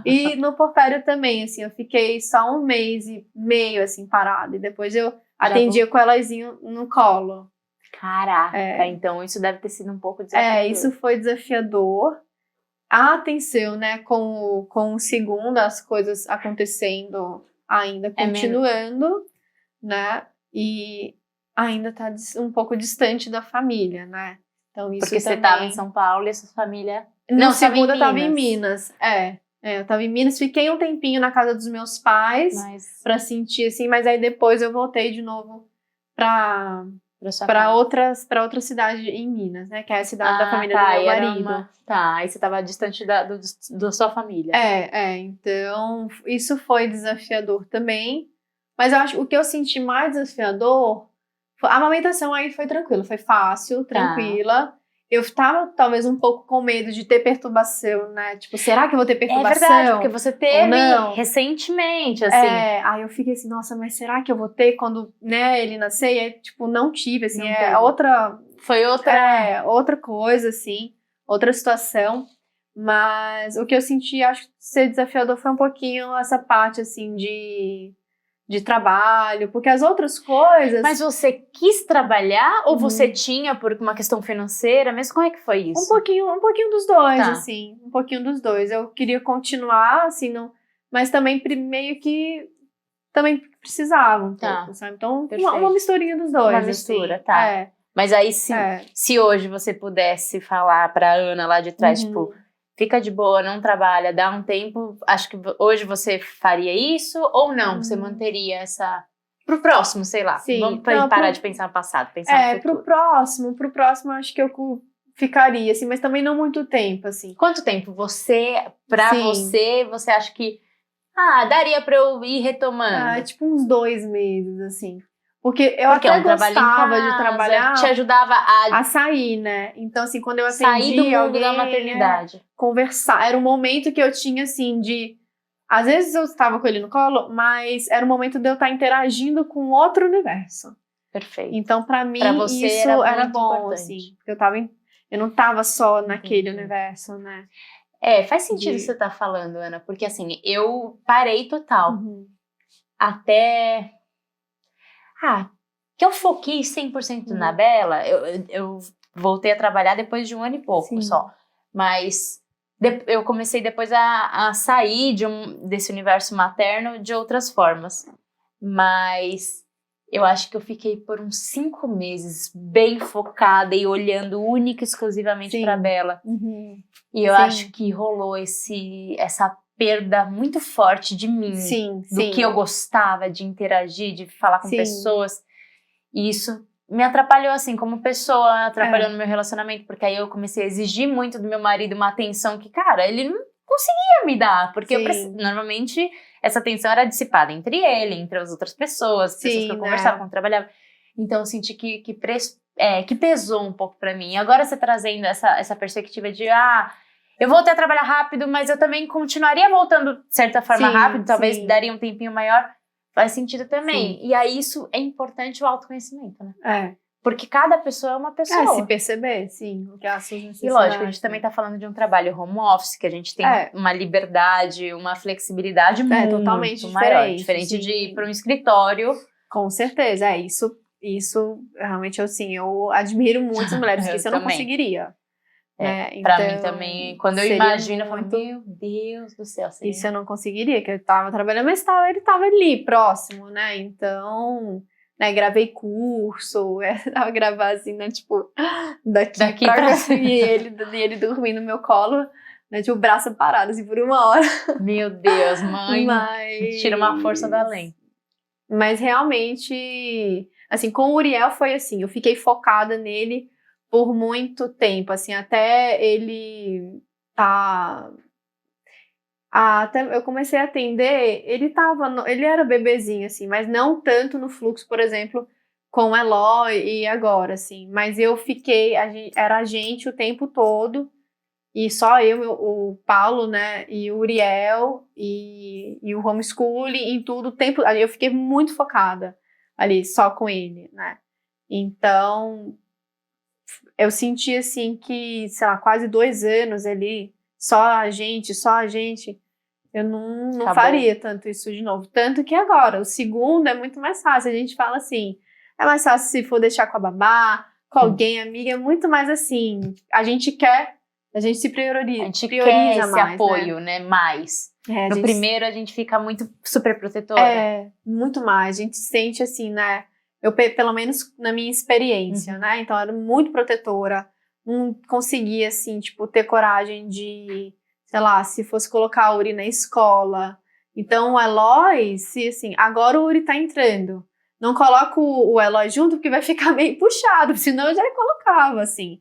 B: E no porpério também, assim, eu fiquei só 1 mês e meio, assim, parada. E depois eu atendia com o Eloyzinho no colo.
A: Caraca, então isso deve ter sido um pouco desafiador.
B: Isso foi desafiador. A atenção, né, com o segundo, as coisas acontecendo ainda, continuando, né, e ainda tá um pouco distante da família, né, então isso
A: porque
B: também...
A: você tava em São Paulo e essa família...
B: No segundo eu tava em Minas, eu tava em Minas, fiquei um tempinho na casa dos meus pais, pra sentir assim, mas aí depois eu voltei de novo para outra cidade em Minas, né? Que é a cidade da família do meu marido.
A: Aí você estava distante da sua família.
B: Então isso foi desafiador também. Mas eu acho que o que eu senti mais desafiador, a amamentação aí foi tranquila, foi fácil, tranquila. Eu estava talvez um pouco com medo de ter perturbação, né? Tipo, será que eu vou ter perturbação?
A: É verdade, porque você teve recentemente, assim.
B: Aí eu fiquei assim, nossa, mas será que eu vou ter quando, né, ele nascer? E aí, tipo, não tive, assim,
A: Foi
B: outra coisa, assim, outra situação. Mas o que eu senti, acho que ser desafiador foi um pouquinho essa parte, assim, de trabalho, porque as outras coisas...
A: Mas você quis trabalhar ou você tinha por uma questão financeira? Mas como é que foi isso?
B: Um pouquinho dos dois, assim. Um pouquinho dos dois. Eu queria continuar, assim, mas também meio que também precisava um pouco, sabe? Então, uma misturinha dos dois.
A: Uma mistura, assim. Mas aí, se hoje você pudesse falar pra Ana lá de trás, tipo... Fica de boa, não trabalha, dá um tempo. Acho que hoje você faria isso ou não? Você manteria essa... Pro próximo, sei lá.
B: Sim.
A: Vamos parar de pensar no passado, pensar no futuro.
B: Pro próximo acho que eu ficaria, assim, mas também não muito tempo, assim.
A: Quanto tempo você acha que... daria pra eu ir retomando?
B: Tipo uns 2 meses, assim. Porque eu até gostava de trabalhar.
A: Te ajudava
B: a sair, né? Então, assim, quando eu atendi
A: sair do mundo
B: alguém,
A: da maternidade.
B: Conversar. Era um momento que eu tinha, assim, de... Às vezes eu estava com ele no colo, mas era um momento de eu estar interagindo com outro universo.
A: Perfeito.
B: Então, pra mim, isso era bom, assim. Porque eu não estava só naquele universo, né?
A: Faz sentido você estar falando, Ana. Porque, assim, eu parei total. Até... que eu foquei 100% na Bela, eu voltei a trabalhar depois de 1 ano e pouco só. Mas eu comecei depois a sair desse universo materno de outras formas. Mas eu acho que eu fiquei por uns 5 meses bem focada e olhando única e exclusivamente para Bela. E eu acho que rolou essa perda muito forte de mim, do que eu gostava de interagir, de falar com pessoas. E isso me atrapalhou, assim, como pessoa, atrapalhou no meu relacionamento, porque aí eu comecei a exigir muito do meu marido uma atenção que, cara, ele não conseguia me dar, porque normalmente essa atenção era dissipada entre ele, entre as outras pessoas que eu conversava, quando eu trabalhava. Então eu senti que pesou um pouco pra mim. E agora você trazendo essa perspectiva de, eu voltei a trabalhar rápido, mas eu também continuaria voltando de certa forma rápido, talvez daria um tempinho maior. Faz sentido também. Sim. E aí isso é importante o autoconhecimento, né? Porque cada pessoa é uma pessoa.
B: Se perceber, sim, o que é as suas necessidades.
A: E lógico, a gente também tá falando de um trabalho home office, que a gente tem uma liberdade, uma flexibilidade muito
B: totalmente
A: maior. Diferente de ir para um escritório.
B: Com certeza, isso realmente eu admiro muitas mulheres que isso eu não conseguiria.
A: Pra mim também, quando eu imagino, eu falo, meu Deus do céu.
B: Isso eu não conseguiria, que eu tava trabalhando, mas ele tava ali, próximo, né? Então, gravei curso, tava gravar assim, né? Tipo, daqui pra e ele dormindo no meu colo, né? Tipo, o braço parado, assim, por 1 hora.
A: Meu Deus, mãe, tira uma força da além.
B: Mas realmente, assim, com o Uriel foi assim, eu fiquei focada nele por muito tempo, assim, até ele até eu comecei a atender, ele era bebezinho, assim, mas não tanto no fluxo, por exemplo, com o Eloy e agora, assim, mas eu fiquei, era a gente o tempo todo, e só o Paulo, né, e o Uriel, e o homeschooling, em tudo, o tempo, ali eu fiquei muito focada ali, só com ele, né, então eu senti, assim, que, sei lá, quase 2 anos ali, só a gente, eu não faria tanto isso de novo. Tanto que agora, o segundo é muito mais fácil. A gente fala assim, é mais fácil se for deixar com a babá, com alguém, amiga, é muito mais assim. A gente se prioriza.
A: A gente quer esse mais, apoio, né? Mais. No primeiro, a gente fica muito super protetora.
B: Muito mais. A gente sente assim, né? Pelo menos na minha experiência, né? Então, eu era muito protetora. Não conseguia, assim, tipo, ter coragem de, sei lá, se fosse colocar a Uri na escola. Então, o Eloy, assim, agora o Uri tá entrando. Não coloco o Eloy junto, porque vai ficar meio puxado, senão eu já colocava, assim.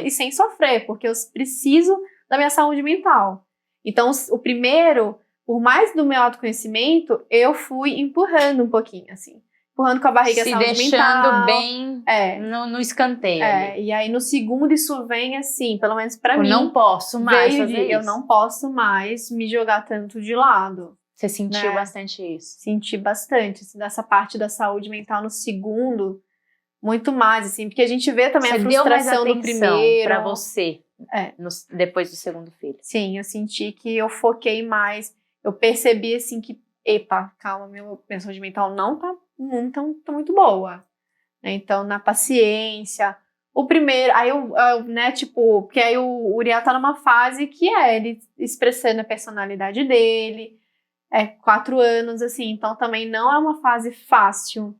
B: E sem sofrer, porque eu preciso da minha saúde mental. Então, o primeiro, por mais do meu autoconhecimento, eu fui empurrando um pouquinho, assim. Empurrando com a barriga,
A: se
B: saúde
A: deixando
B: mental.
A: Bem no escanteio.
B: E aí no segundo isso vem assim, pelo menos pra mim.
A: Eu não posso mais fazer isso.
B: Eu não posso mais me jogar tanto de lado.
A: Você sentiu bastante isso?
B: Senti bastante, assim, dessa parte da saúde mental no segundo, muito mais, assim, porque a gente vê também a frustração do primeiro.
A: Pra você, depois do segundo filho.
B: Sim, eu senti que eu foquei mais, eu percebi, assim, que, epa, calma, minha saúde mental não tá muito boa. Então, na paciência, o primeiro, aí eu, né, tipo, porque aí o Uriel tá numa fase que ele expressando a personalidade dele, 4 anos, assim, então também não é uma fase fácil,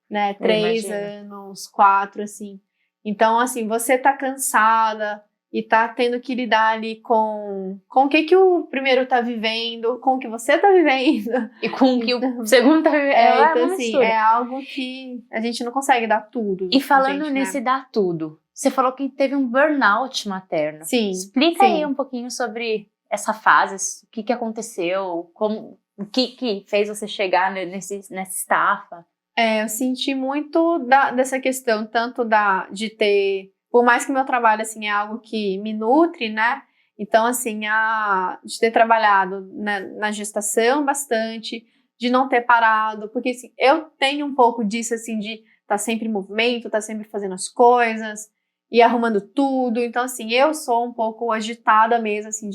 B: né, 3 anos, 4, assim. Então, assim, você tá cansada e tá tendo que lidar ali com o que o primeiro tá vivendo, com o que você tá vivendo.
A: E com o que o segundo tá vivendo.
B: Então, assim, é algo que a gente não consegue dar tudo.
A: E falando nesse dar tudo, você falou que teve um burnout materno.
B: Sim.
A: Explica aí um pouquinho sobre essa fase, o que aconteceu, o que fez você chegar nessa estafa.
B: Eu senti muito dessa questão, tanto de ter... Por mais que meu trabalho, assim, é algo que me nutre, né? Então, assim, de ter trabalhado na gestação bastante, de não ter parado, porque, assim, eu tenho um pouco disso, assim, de estar sempre em movimento, estar sempre fazendo as coisas e arrumando tudo. Então, assim, eu sou um pouco agitada mesmo, assim,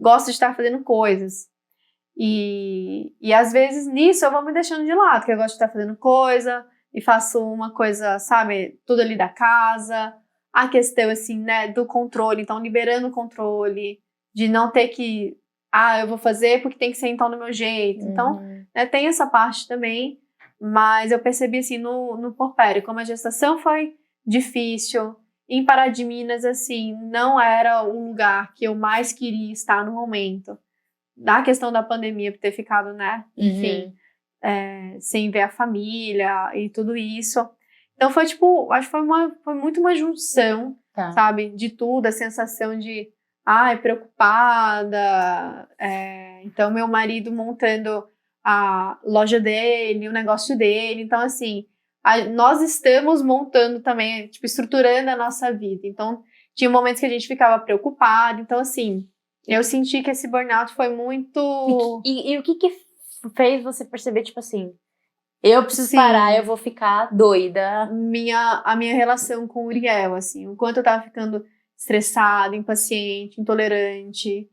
B: gosto de estar fazendo coisas. E às vezes, nisso, eu vou me deixando de lado, porque eu gosto de estar fazendo coisa e faço uma coisa, sabe, tudo ali da casa... A questão, assim, né, do controle, então liberando o controle, de não ter que, eu vou fazer porque tem que ser então do meu jeito. Então, tem essa parte também, mas eu percebi, assim, no porpério, como a gestação foi difícil, em Pará de Minas, assim, não era o lugar que eu mais queria estar no momento. Da questão da pandemia, por ter ficado, né, enfim, sem ver a família e tudo isso. Então foi tipo, acho que foi muito uma junção,
A: Tá.
B: sabe? De tudo, a sensação de, preocupada. Então meu marido montando a loja dele, o negócio dele. Então assim, nós estamos montando também, tipo, estruturando a nossa vida. Então tinha momentos que a gente ficava preocupado. Então assim, eu senti que esse burnout foi muito...
A: E o que fez você perceber, tipo assim, eu preciso
B: Sim.
A: parar, eu vou ficar doida?
B: A minha relação com o Uriel, assim, o quanto eu tava ficando estressada, impaciente, intolerante,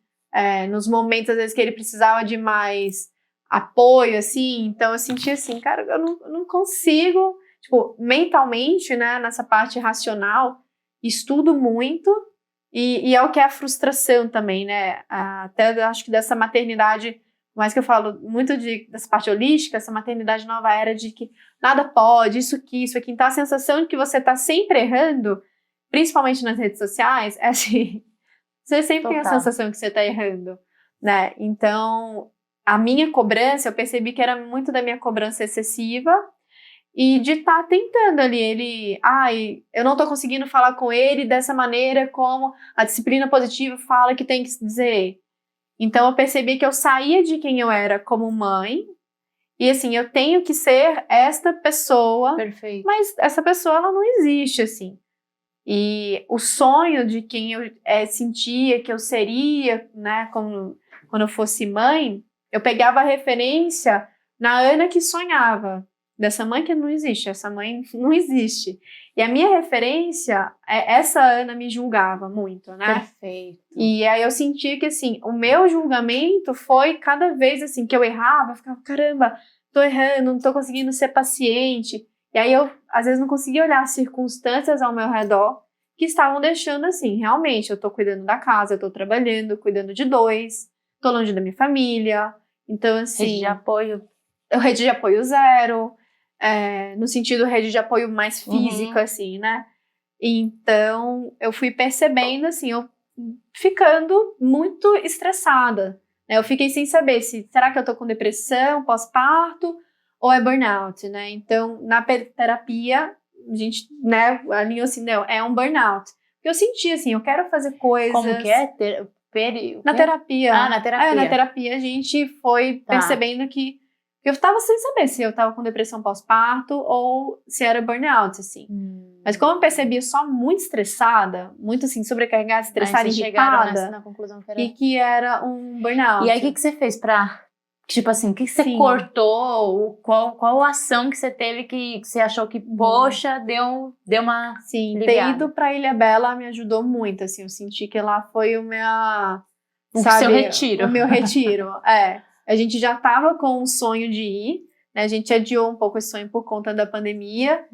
B: nos momentos, às vezes, que ele precisava de mais apoio, assim, então eu sentia assim, cara, eu não consigo, tipo, mentalmente, né, nessa parte racional, estudo muito, e é o que é a frustração também, né, até eu acho que dessa maternidade, mais que eu falo muito dessa parte holística, essa maternidade nova era de que nada pode, isso aqui. Então a sensação de que você tá sempre errando, principalmente nas redes sociais, é assim, você sempre tem a sensação que você tá errando, né? Então, a minha cobrança, eu percebi que era muito da minha cobrança excessiva e de estar tentando ali, eu não tô conseguindo falar com ele dessa maneira como a disciplina positiva fala que tem que se dizer. Então, eu percebi que eu saía de quem eu era como mãe, e assim, eu tenho que ser esta pessoa.
A: Perfeito.
B: Mas essa pessoa, ela não existe, assim. E o sonho de quem eu sentia que eu seria, né, quando eu fosse mãe, eu pegava a referência na Ana que sonhava. Dessa mãe que não existe, essa mãe não existe. E a minha referência, essa Ana me julgava muito, né?
A: Perfeito.
B: E aí eu senti que, assim, o meu julgamento foi cada vez, assim, que eu errava, eu ficava, caramba, tô errando, não tô conseguindo ser paciente. E aí eu, às vezes, não conseguia olhar as circunstâncias ao meu redor que estavam deixando, assim, realmente, eu tô cuidando da casa, eu tô trabalhando, cuidando de 2, tô longe da minha família. Então, assim...
A: Rede de apoio.
B: Rede de apoio 0, no sentido rede de apoio mais físico, assim, né? Então, eu fui percebendo, assim, eu ficando muito estressada, né? Eu fiquei sem saber será que eu tô com depressão, pós-parto, ou é burnout, né? Então, na terapia, a gente, né, alinhou assim, não, é um burnout. Porque eu senti, assim, eu quero fazer coisas...
A: Como que é?
B: Na terapia.
A: Na terapia.
B: Na terapia a gente foi percebendo que eu tava sem saber se eu tava com depressão pós-parto ou se era burnout, assim. Mas como eu percebia só muito estressada, muito assim, sobrecarregada, estressada, irritada,
A: na conclusão
B: e que era um burnout.
A: E aí, o que você fez pra... Tipo assim, o que você cortou? Qual ação que você teve que você achou que, poxa, deu uma ligada?
B: Ter ido pra Ilhabela me ajudou muito, assim. Eu senti que lá foi o
A: seu retiro.
B: O meu retiro, A gente já tava com um sonho de ir, né? A gente adiou um pouco esse sonho por conta da pandemia.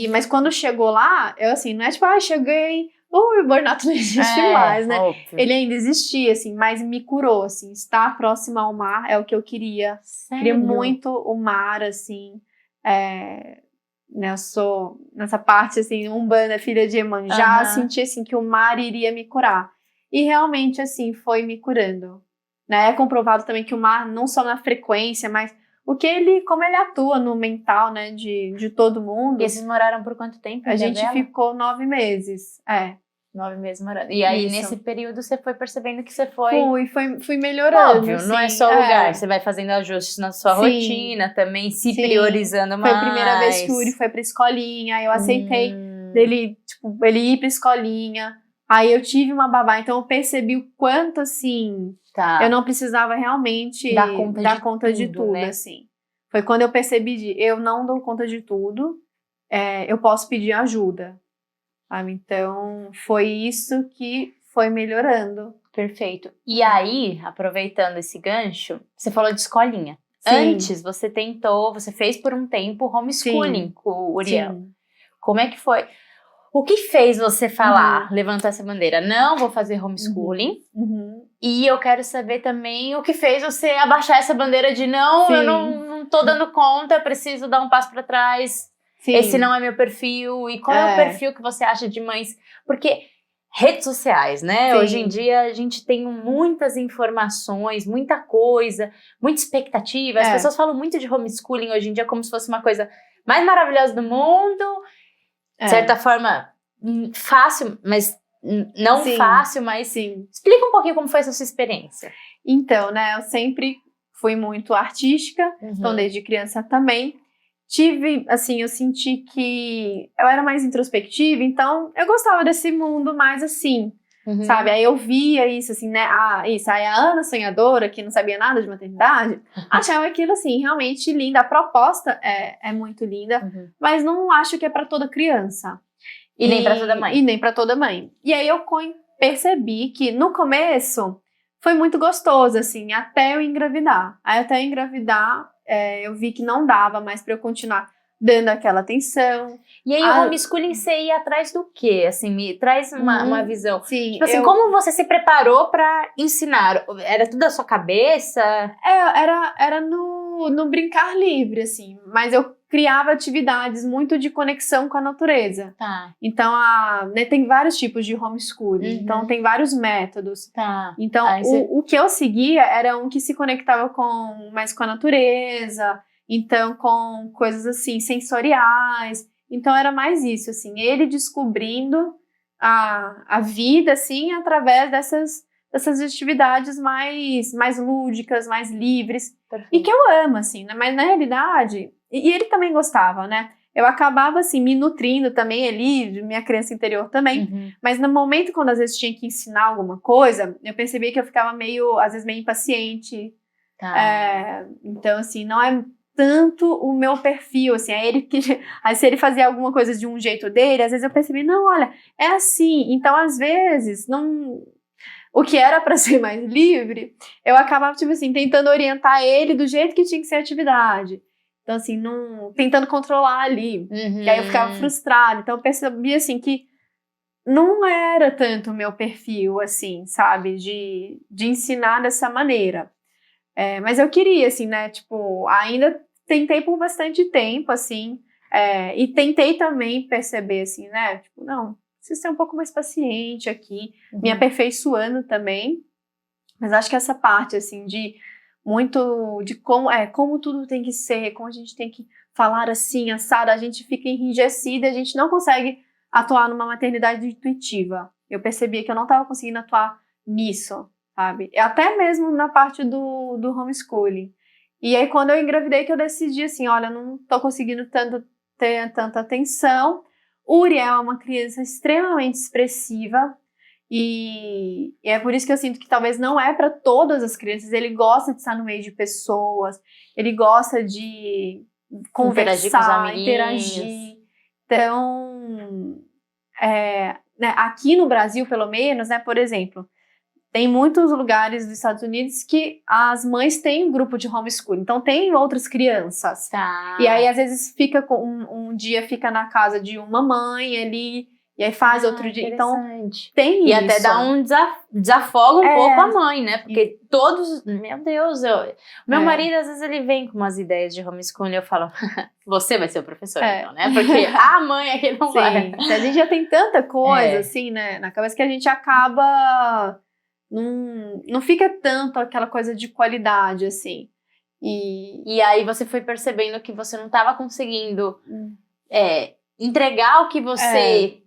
B: Mas quando chegou lá, eu assim, não é tipo, cheguei... o burnout não existe mais, né?
A: Óbvio.
B: Ele ainda existia, assim, mas me curou, assim. Estar próximo ao mar é o que eu queria.
A: Sério?
B: Queria muito o mar, assim. Né, eu sou, nessa parte, assim, Umbanda, filha de Iemanjá, senti, assim, que o mar iria me curar. E realmente, assim, foi me curando. Né? É comprovado também que o mar, não só na frequência, mas como ele atua no mental, né, de todo mundo.
A: E vocês moraram por quanto tempo?
B: A gente ficou 9 meses,
A: 9 meses morando. E aí, nesse período, você foi percebendo que você
B: Fui melhorando.
A: Óbvio,
B: assim,
A: não é só o lugar. Você vai fazendo ajustes na sua rotina também, se priorizando mais.
B: Foi a primeira vez que o Uri foi pra escolinha, eu aceitei dele, tipo, ele ir pra escolinha. Aí eu tive uma babá, então eu percebi o quanto, assim, eu não precisava realmente dar conta de tudo,
A: né?
B: assim. Foi quando eu percebi eu não dou conta de tudo, eu posso pedir ajuda. Então, foi isso que foi melhorando.
A: Perfeito. E aí, aproveitando esse gancho, você falou de escolinha.
B: Sim.
A: Antes, você fez por um tempo homeschooling com o Uriel.
B: Sim.
A: Como é que foi? O que fez você falar, levantar essa bandeira? Não vou fazer homeschooling. E eu quero saber também o que fez você abaixar essa bandeira de não, eu não tô dando conta, eu preciso dar um passo para trás. Esse não é meu perfil. E qual é o perfil que você acha de mães? Porque redes sociais, né? Hoje em dia a gente tem muitas informações, muita coisa, muita expectativa. As pessoas falam muito de homeschooling hoje em dia como se fosse uma coisa mais maravilhosos do mundo, de certa forma, fácil, mas não fácil, mas
B: sim.
A: Explica um pouquinho como foi essa sua experiência.
B: Então, né, eu sempre fui muito artística, então desde criança também. Tive, assim, eu senti que eu era mais introspectiva, então eu gostava desse mundo mais assim, sabe? Aí eu via isso, assim, né? Isso, aí a Ana sonhadora, que não sabia nada de maternidade, achava aquilo, assim, realmente lindo. A proposta é muito linda, mas não acho que é para toda criança.
A: E nem para toda mãe.
B: E nem para toda mãe. E aí eu percebi que no começo foi muito gostoso, assim, até eu engravidar. Aí até eu engravidar, eu vi que não dava mais para eu continuar dando aquela atenção.
A: E aí o homeschooling você ia atrás do quê? Assim, me traz uma visão.
B: Sim,
A: tipo assim, como você se preparou para ensinar? Era tudo da sua cabeça?
B: Era no brincar livre, assim. Mas eu criava atividades muito de conexão com a natureza.
A: Tá.
B: Então, né, tem vários tipos de homeschooling. Então, tem vários métodos.
A: Tá.
B: Então, o que eu seguia era um que se conectava mais com a natureza. Então, com coisas, assim, sensoriais. Então, era mais isso, assim. Ele descobrindo a vida, assim, através dessas atividades mais lúdicas, mais livres. Perfeito. E que eu amo, assim, né? Mas na realidade, e ele também gostava, né? Eu acabava, assim, me nutrindo também ali, minha criança interior também, mas no momento quando às vezes tinha que ensinar alguma coisa, eu percebia que eu ficava às vezes meio impaciente.
A: Tá.
B: Então, assim, não é tanto o meu perfil, assim, aí se ele fazia alguma coisa de um jeito dele, às vezes eu percebi, não, olha, é assim, então às vezes, o que era para ser mais livre, eu acabava, tipo assim, tentando orientar ele do jeito que tinha que ser a atividade. Então, assim, tentando controlar ali. E aí eu ficava frustrada. Então, eu percebi, assim, que não era tanto o meu perfil, assim, sabe? De ensinar dessa maneira. Mas eu queria, assim, né? Tipo, ainda tentei por bastante tempo, assim. E tentei também perceber, assim, né? Tipo, não, preciso ser um pouco mais paciente aqui. Me aperfeiçoando também. Mas acho que essa parte, assim, de como tudo tem que ser, como a gente tem que falar assim, assado, a gente fica enrijecida, a gente não consegue atuar numa maternidade intuitiva. Eu percebia que eu não estava conseguindo atuar nisso, sabe? Até mesmo na parte do homeschooling. E aí, quando eu engravidei, que eu decidi assim, olha, eu não estou conseguindo ter tanta atenção. O Uriel é uma criança extremamente expressiva, e é por isso que eu sinto que talvez não é para todas as crianças. Ele gosta de estar no meio de pessoas, ele gosta de conversar, interagir. Então, né, aqui no Brasil, pelo menos, né, por exemplo, tem muitos lugares dos Estados Unidos que as mães têm um grupo de homeschooling, então tem outras crianças.
A: Tá.
B: E aí, às vezes, fica um dia fica na casa de uma mãe ali, e aí faz outro dia. Então, tem
A: e
B: isso.
A: E até dá um desafoga um pouco a mãe, né? Porque todos... Meu Deus, meu marido, às vezes, ele vem com umas ideias de homeschooling e eu falo, você vai ser o professor, então, né? Porque a mãe é que não vai.
B: A gente já tem tanta coisa, assim, né? Na cabeça que a gente acaba... Não fica tanto aquela coisa de qualidade, assim.
A: E aí você foi percebendo que você não estava conseguindo entregar o que você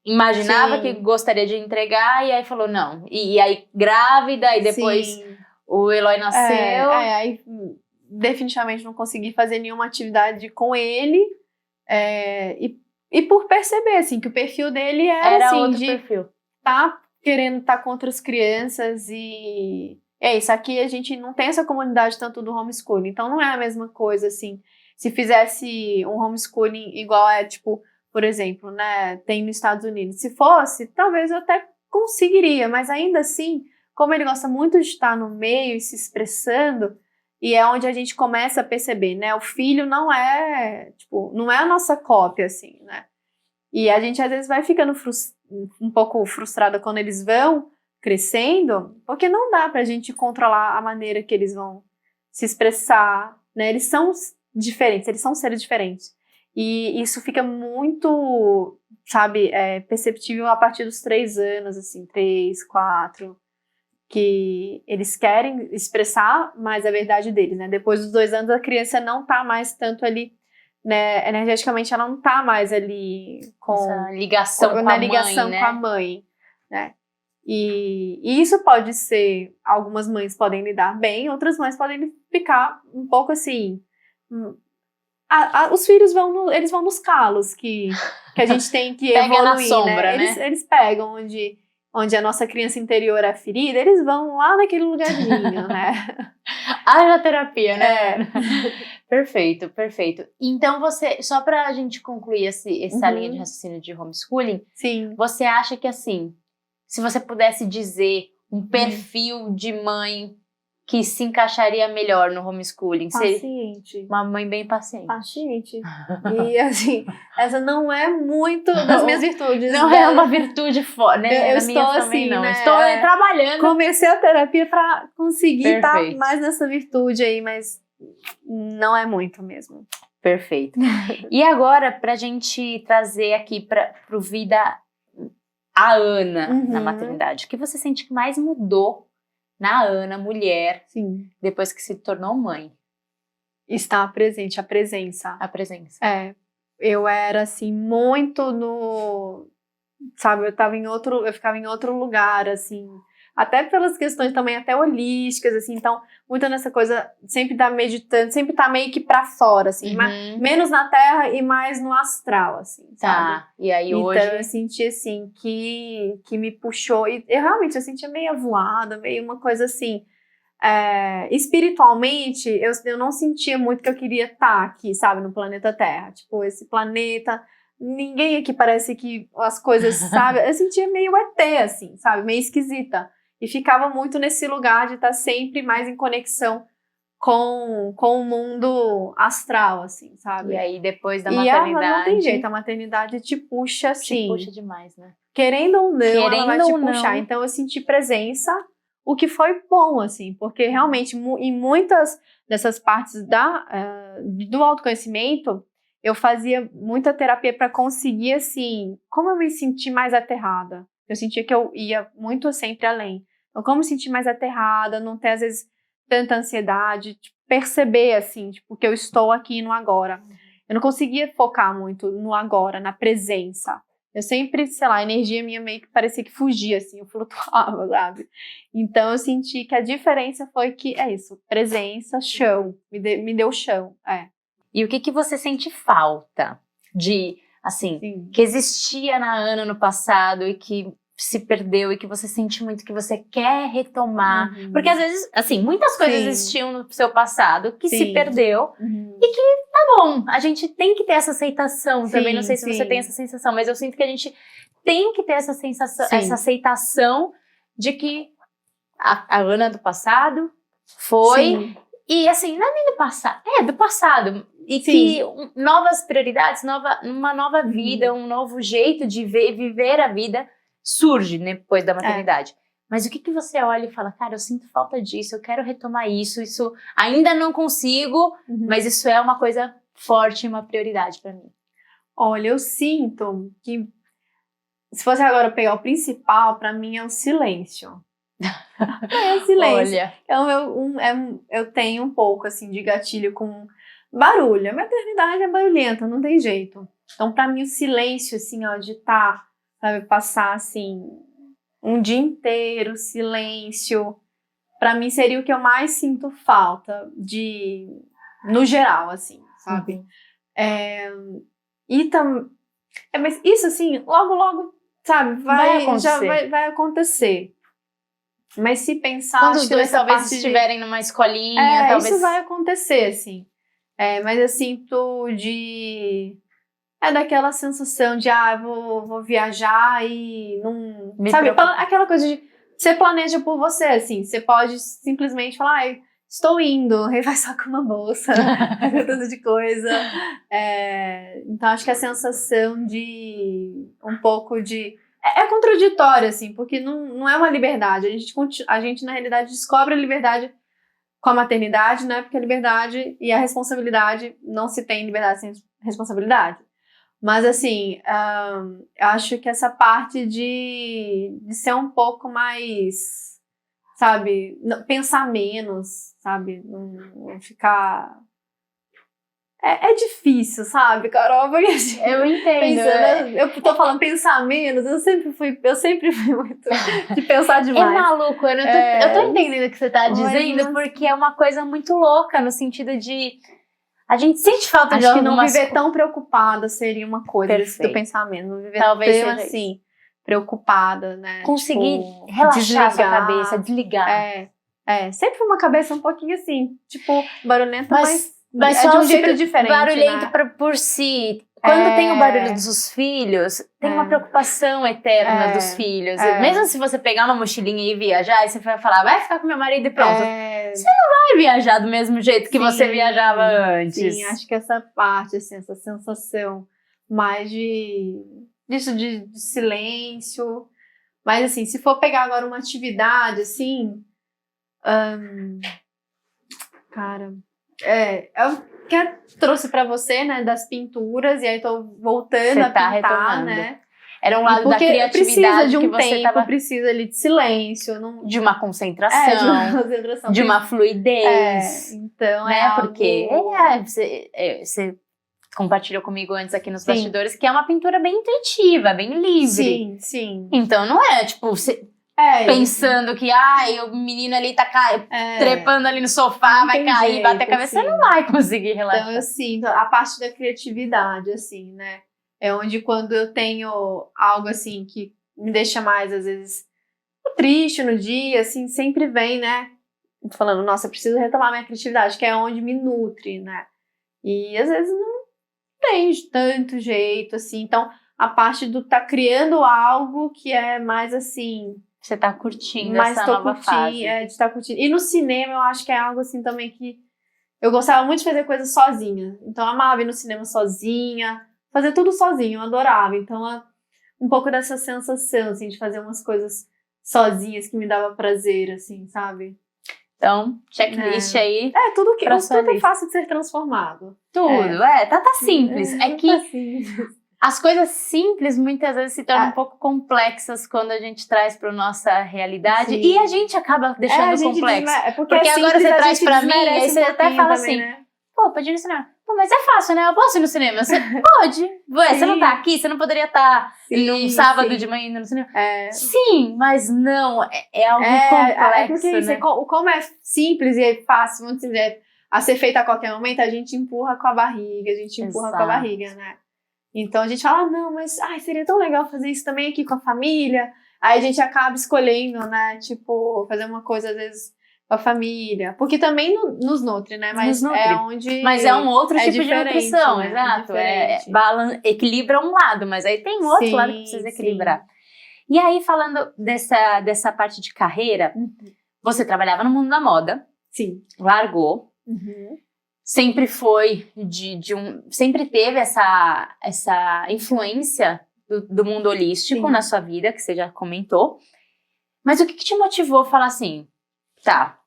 A: imaginava que gostaria de entregar, e aí falou não. E aí grávida, e depois o Eloy nasceu.
B: Aí definitivamente não consegui fazer nenhuma atividade com ele. E por perceber, assim, que o perfil dele era assim,
A: outro perfil.
B: Tá querendo estar com outras crianças e... isso aqui a gente não tem essa comunidade tanto do homeschooling, então não é a mesma coisa, assim, se fizesse um homeschooling igual tipo, por exemplo, né, tem nos Estados Unidos, se fosse, talvez eu até conseguiria, mas ainda assim, como ele gosta muito de estar no meio e se expressando, e é onde a gente começa a perceber, né, o filho não é a nossa cópia, assim, né, e a gente às vezes vai ficando um pouco frustrada quando eles vão crescendo, porque não dá pra gente controlar a maneira que eles vão se expressar, né? Eles são diferentes, eles são seres diferentes. E isso fica muito, sabe, perceptível a partir dos 3 anos, assim, 3, 4, que eles querem expressar mais a verdade deles, né? Depois dos 2 anos, a criança não tá mais tanto ali né, energeticamente ela não tá mais ali com
A: essa ligação com a mãe, né?
B: com a mãe, né? E isso pode ser, algumas mães podem lidar bem, outras mães podem ficar um pouco assim. Os filhos eles vão nos calos que a gente tem que
A: Pega
B: evoluir,
A: na sombra,
B: né? Eles pegam onde a nossa criança interior é ferida, eles vão lá naquele lugarzinho, né?
A: Haja terapia, né?
B: É.
A: Perfeito, perfeito. Então você, só pra gente concluir essa linha de raciocínio de homeschooling,
B: Sim.
A: você acha que assim, se você pudesse dizer um perfil de mãe que se encaixaria melhor no homeschooling,
B: Paciente.
A: Uma mãe bem paciente.
B: Paciente. E assim, essa não é muito das minhas virtudes.
A: Não é uma virtude forte, né?
B: Eu estou assim,
A: não.
B: né?
A: Estou trabalhando.
B: Comecei a terapia pra conseguir estar
A: Perfeito.
B: mais nessa virtude aí, mas não é muito mesmo.
A: Perfeito. E agora, pra gente trazer aqui pro Vida a Ana na maternidade, o que você sente que mais mudou na Ana, mulher,
B: Sim.
A: depois que se tornou mãe?
B: Estar presente, a presença.
A: A presença.
B: Eu era assim, muito no... Sabe, eu ficava em outro lugar, assim... Até pelas questões também até holísticas, assim, então, muito nessa coisa, sempre tá meditando, sempre tá meio que pra fora, assim, menos na terra e mais no astral, assim, sabe?
A: Tá, e aí hoje...
B: Então, eu senti, assim, que me puxou, e eu realmente, sentia meio avoada, meio uma coisa, assim, espiritualmente, eu não sentia muito que eu queria estar aqui, sabe, no planeta Terra, tipo, esse planeta... Ninguém aqui parece que as coisas, sabe? Eu sentia meio ET, assim, sabe? Meio esquisita. E ficava muito nesse lugar de estar sempre mais em conexão com o mundo astral, assim, sabe?
A: E aí, depois da maternidade...
B: não tem jeito, a maternidade te puxa, assim...
A: Te puxa demais, né?
B: Querendo ou não, ela vai te puxar.
A: Não.
B: Então, eu senti presença, o que foi bom, assim, porque realmente, em muitas dessas partes do autoconhecimento... Eu fazia muita terapia para conseguir, assim, como eu me senti mais aterrada. Eu sentia que eu ia muito sempre além. Então, como me sentir mais aterrada, não ter, às vezes, tanta ansiedade, tipo, perceber, assim, tipo, que eu estou aqui no agora. Eu não conseguia focar muito no agora, na presença. Eu sempre, sei lá, a energia minha meio que parecia que fugia, assim, eu flutuava, sabe? Então, eu senti que a diferença foi que, é isso, presença, chão, me deu chão,
A: E o que você sente falta de, assim,
B: Sim.
A: que existia na Ana no passado e que se perdeu e que você sente muito que você quer retomar? Porque às vezes, assim, muitas coisas existiam no seu passado que se perdeu e que, tá bom, a gente tem que ter essa aceitação também. Não sei se você tem essa sensação, mas eu sinto que a gente tem que ter essa sensação, essa aceitação de que a Ana do passado foi... E assim, não é nem do passado, do passado. E que novas prioridades, uma nova vida, um novo jeito de viver a vida surge depois da maternidade. Mas o que você olha e fala, cara, eu sinto falta disso, eu quero retomar isso ainda não consigo, mas isso é uma coisa forte, uma prioridade pra mim.
B: Olha, eu sinto que, se fosse agora pegar o principal, pra mim é o silêncio. É o silêncio.
A: Olha.
B: Eu tenho um pouco, assim, de gatilho com barulho. A maternidade é barulhenta, não tem jeito. Então, pra mim, o silêncio, assim, ó, de sabe, passar, assim, um dia inteiro, silêncio, pra mim seria o que eu mais sinto falta no geral, assim, sabe? Mas isso, assim, logo, sabe, vai acontecer. Mas se pensar...
A: Quando os dois talvez estiverem numa escolinha, talvez...
B: isso vai acontecer, assim. Mas eu sinto daquela sensação de, vou viajar e não... Sabe, aquela coisa de... Você planeja por você, assim. Você pode simplesmente falar, estou indo, aí vai só com uma bolsa, tudo de coisa. Então, acho que a sensação de um pouco de... É contraditório, assim, porque não é uma liberdade. A gente, na realidade, descobre a liberdade com a maternidade, né? Porque a liberdade e a responsabilidade, não se tem liberdade sem responsabilidade. Mas, assim, eu acho que essa parte de ser um pouco mais, sabe, pensar menos, sabe, não ficar É difícil, sabe, Carol? Porque
A: Eu entendo.
B: pensando, eu tô falando pensar menos, eu sempre fui muito de pensar demais.
A: É maluco, eu tô entendendo o que você tá dizendo, porque é uma coisa muito louca, no sentido de a gente sente falta de
B: acho que não
A: algumas
B: viver tão preocupada seria uma coisa desse do pensamento, não viver
A: Talvez
B: tão
A: seja
B: assim, preocupada, né?
A: conseguir
B: tipo,
A: relaxar a sua
B: desligar.
A: cabeça, desligar.
B: Sempre foi uma cabeça um pouquinho assim, tipo, barulhenta, mas
A: Mas
B: é
A: só
B: de um jeito diferente,
A: barulhento
B: né?
A: por si. Quando tem o barulho dos filhos, tem uma preocupação eterna dos filhos. Mesmo se você pegar uma mochilinha e viajar, e você vai falar, vai ficar com meu marido e pronto. Você não vai viajar do mesmo jeito que você viajava antes.
B: Sim, acho que essa parte, assim, essa sensação mais disso de silêncio. Mas assim, se for pegar agora uma atividade, assim, cara, eu trouxe pra você, né, das pinturas, e aí tô voltando a pintar,
A: retomando.
B: né?
A: Era um lado da criatividade
B: precisa de um
A: que você
B: tempo,
A: tava...
B: precisa ali de silêncio.
A: De uma concentração. De uma fluidez.
B: Então
A: né?
B: algo...
A: Porque você compartilhou comigo antes aqui nos
B: Sim.
A: bastidores que é uma pintura bem intuitiva, bem livre.
B: Sim.
A: Então não é, tipo, pensando que o menino ali tá trepando ali no sofá, vai cair,
B: jeito,
A: bater a cabeça,
B: assim.
A: você não vai conseguir relaxar.
B: Então eu sinto a parte da criatividade, assim, né? É onde quando eu tenho algo assim que me deixa mais, às vezes, triste no dia, assim, sempre vem, né? Falando, nossa, eu preciso retomar minha criatividade, que é onde me nutre, né? E às vezes não tem de tanto jeito, assim. Então, a parte do tá criando algo que é mais assim...
A: Você tá curtindo essa nova fase.
B: De estar curtindo. E no cinema, eu acho que é algo assim também que... Eu gostava muito de fazer coisas sozinha. Então, eu amava ir no cinema sozinha. Fazer tudo sozinha, eu adorava. Então, um pouco dessa sensação, assim, de fazer umas coisas sozinhas que me dava prazer, assim, sabe?
A: Então, checklist aí.
B: Tudo é fácil de ser transformado.
A: Tudo, tá simples. É que
B: tá simples.
A: As coisas simples muitas vezes se tornam um pouco complexas quando a gente traz para nossa realidade. Sim. E a gente acaba deixando complexo.
B: Porque
A: agora você traz para mim, aí você até fala assim,
B: né?
A: Pô, pode ir no cinema. Pô, mas é fácil, né? Eu posso ir no cinema. Você pode. Você não tá aqui, você não poderia estar num sábado de manhã indo no cinema. Sim, mas não, é algo complexo,
B: porque
A: né?
B: Como é simples e é fácil, vamos dizer, a ser feito a qualquer momento, a gente empurra com a barriga, com a barriga, né? Então a gente fala, não, mas seria tão legal fazer isso também aqui com a família. Aí a gente acaba escolhendo, né? Tipo, fazer uma coisa às vezes com a família. Porque também nos nutre, né? Mas
A: Mas é um outro tipo de nutrição,
B: né?
A: Exato. Equilibra um lado, mas aí tem um outro lado que precisa equilibrar. E aí, falando dessa parte de carreira, você trabalhava no mundo da moda.
B: Sim.
A: Largou. Sempre foi sempre teve essa influência do mundo holístico na sua vida, que você já comentou. Mas o que te motivou a falar assim, tá,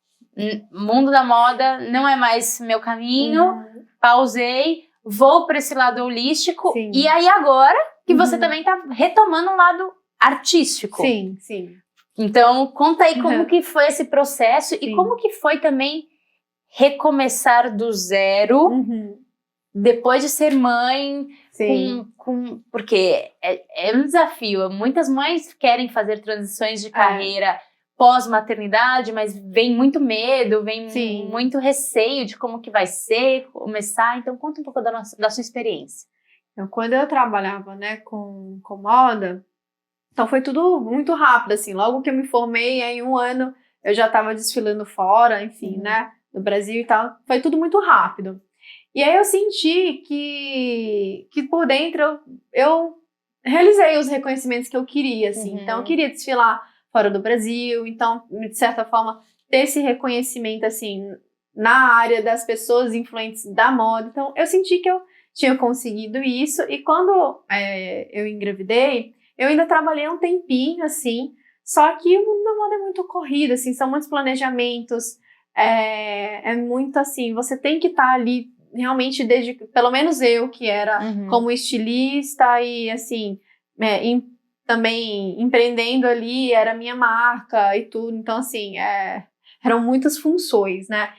A: mundo da moda não é mais meu caminho, pausei, vou para esse lado holístico, e aí agora que você também tá retomando um lado artístico.
B: Sim.
A: Então, conta aí como que foi esse processo e como que foi também recomeçar do zero, depois de ser mãe, porque é um desafio. Muitas mães querem fazer transições de carreira pós-maternidade, mas vem muito medo, vem muito receio de como que vai ser, começar. Então, conta um pouco da sua experiência.
B: Então, quando eu trabalhava, né, com moda, então foi tudo muito rápido, assim. Logo que eu me formei, em 1 ano, eu já estava desfilando fora, enfim, né, no Brasil e tal. Foi tudo muito rápido. E aí eu senti que por dentro eu realizei os reconhecimentos que eu queria, assim. Então, eu queria desfilar fora do Brasil. Então, de certa forma, ter esse reconhecimento, assim, na área das pessoas influentes da moda. Então, eu senti que eu tinha conseguido isso. E quando eu engravidei, eu ainda trabalhei um tempinho, assim. Só que o mundo da moda é muito corrido, assim. São muitos planejamentos. É muito assim, você tem que estar ali realmente pelo menos eu que era como estilista e assim, também empreendendo ali, era minha marca e tudo, então assim, eram muitas funções, né?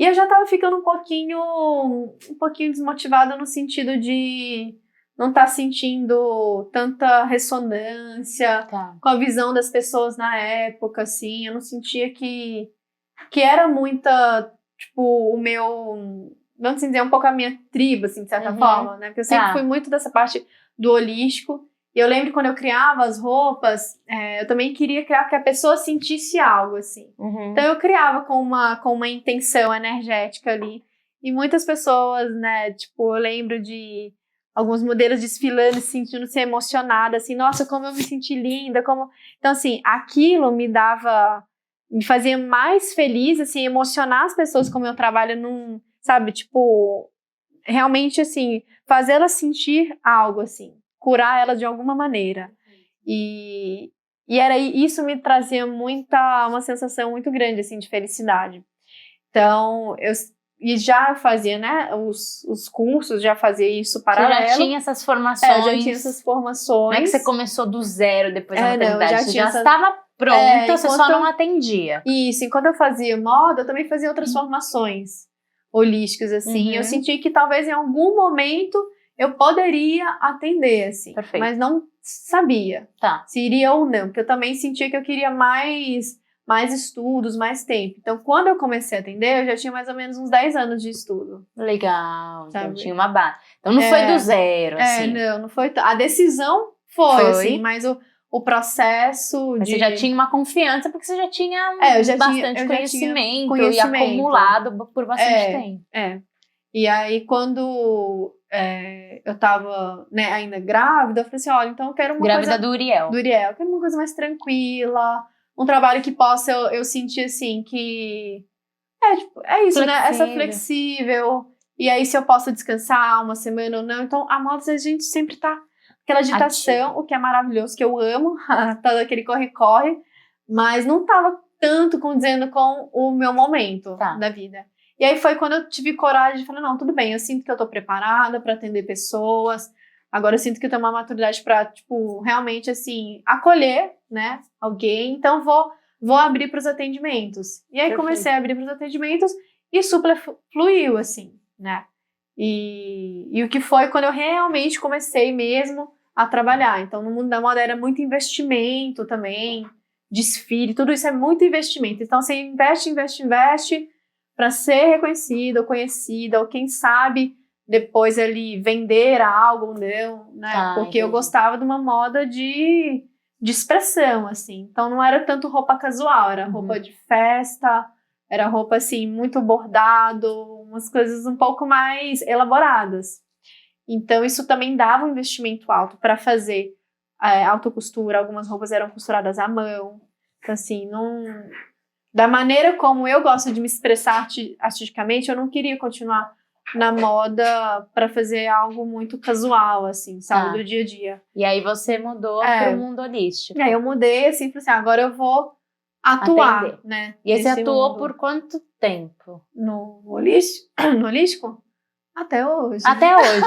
B: E eu já tava ficando um pouquinho desmotivada no sentido de não estar sentindo tanta ressonância com a visão das pessoas na época, assim. Eu não sentia que era muita, tipo, o meu... Vamos dizer, um pouco a minha tribo, assim, de certa forma, né? Porque eu sempre fui muito dessa parte do holístico. E eu lembro quando eu criava as roupas, eu também queria criar que a pessoa sentisse algo, assim. Então eu criava com uma intenção energética ali. E muitas pessoas, né, tipo, eu lembro de alguns modelos desfilando, sentindo-se emocionada, assim, nossa, como eu me senti linda, como... Então, assim, aquilo me fazia mais feliz, assim, emocionar as pessoas com o meu trabalho sabe, tipo, realmente, assim, fazer elas sentir algo, assim, curar elas de alguma maneira. E isso me trazia uma sensação muito grande, assim, de felicidade. Então, e já fazia, né, os cursos, já fazia isso paralelo.
A: Você já tinha essas formações?
B: Já tinha essas formações.
A: Não é que você começou do zero depois da maternidade,
B: não,
A: você já estava pronta, você só não atendia.
B: Isso, enquanto eu fazia moda, eu também fazia outras formações holísticas, assim. Eu senti que talvez em algum momento eu poderia atender, assim.
A: Perfeito.
B: Mas não sabia se iria ou não, porque eu também sentia que eu queria mais estudos, mais tempo. Então, quando eu comecei a atender, eu já tinha mais ou menos uns 10 anos de estudo.
A: Legal, sabe? Então tinha uma base. Então não foi do zero, assim.
B: Não foi. A decisão foi, assim, mas o processo
A: mas
B: de...
A: você já tinha uma confiança, porque você já tinha bastante conhecimento e acumulado por bastante tempo.
B: E aí, quando eu tava, né, ainda grávida, eu falei assim, olha, então eu quero uma
A: grávida do Uriel.
B: Eu quero uma coisa mais tranquila, um trabalho que possa eu sentir, assim, que... tipo, é isso, né? Essa flexível. E aí, se eu posso descansar uma semana ou não. Então, a moda, a gente sempre tá aquela agitação, o que é maravilhoso, que eu amo, todo aquele corre-corre, mas não tava tanto condizendo com o meu momento da vida. E aí foi quando eu tive coragem de falar, não, tudo bem, eu sinto que eu tô preparada para atender pessoas, agora eu sinto que eu tenho uma maturidade para, tipo, realmente, assim, acolher, né, alguém, então vou abrir para os atendimentos. E aí comecei a abrir para os atendimentos e super fluiu, assim, né. E o que foi quando eu realmente comecei mesmo a trabalhar. Então, no mundo da moda era muito investimento também, desfile, tudo isso é muito investimento. Então, você investe para ser reconhecida ou conhecida, ou quem sabe depois ali vender algo ou não, né? Porque eu gostava de uma moda de expressão, assim. Então, não era tanto roupa casual, era roupa de festa, era roupa, assim, muito bordado, umas coisas um pouco mais elaboradas. Então, isso também dava um investimento alto para fazer autocostura. Algumas roupas eram costuradas à mão. Então, assim, da maneira como eu gosto de me expressar artisticamente, eu não queria continuar na moda para fazer algo muito casual, assim, sabe, do dia a dia.
A: E aí você mudou para o mundo holístico.
B: E aí eu mudei, assim, falei assim, agora eu vou atuar, né?
A: E aí você atuou por quanto tempo?
B: No holístico? Até hoje.
A: Até hoje,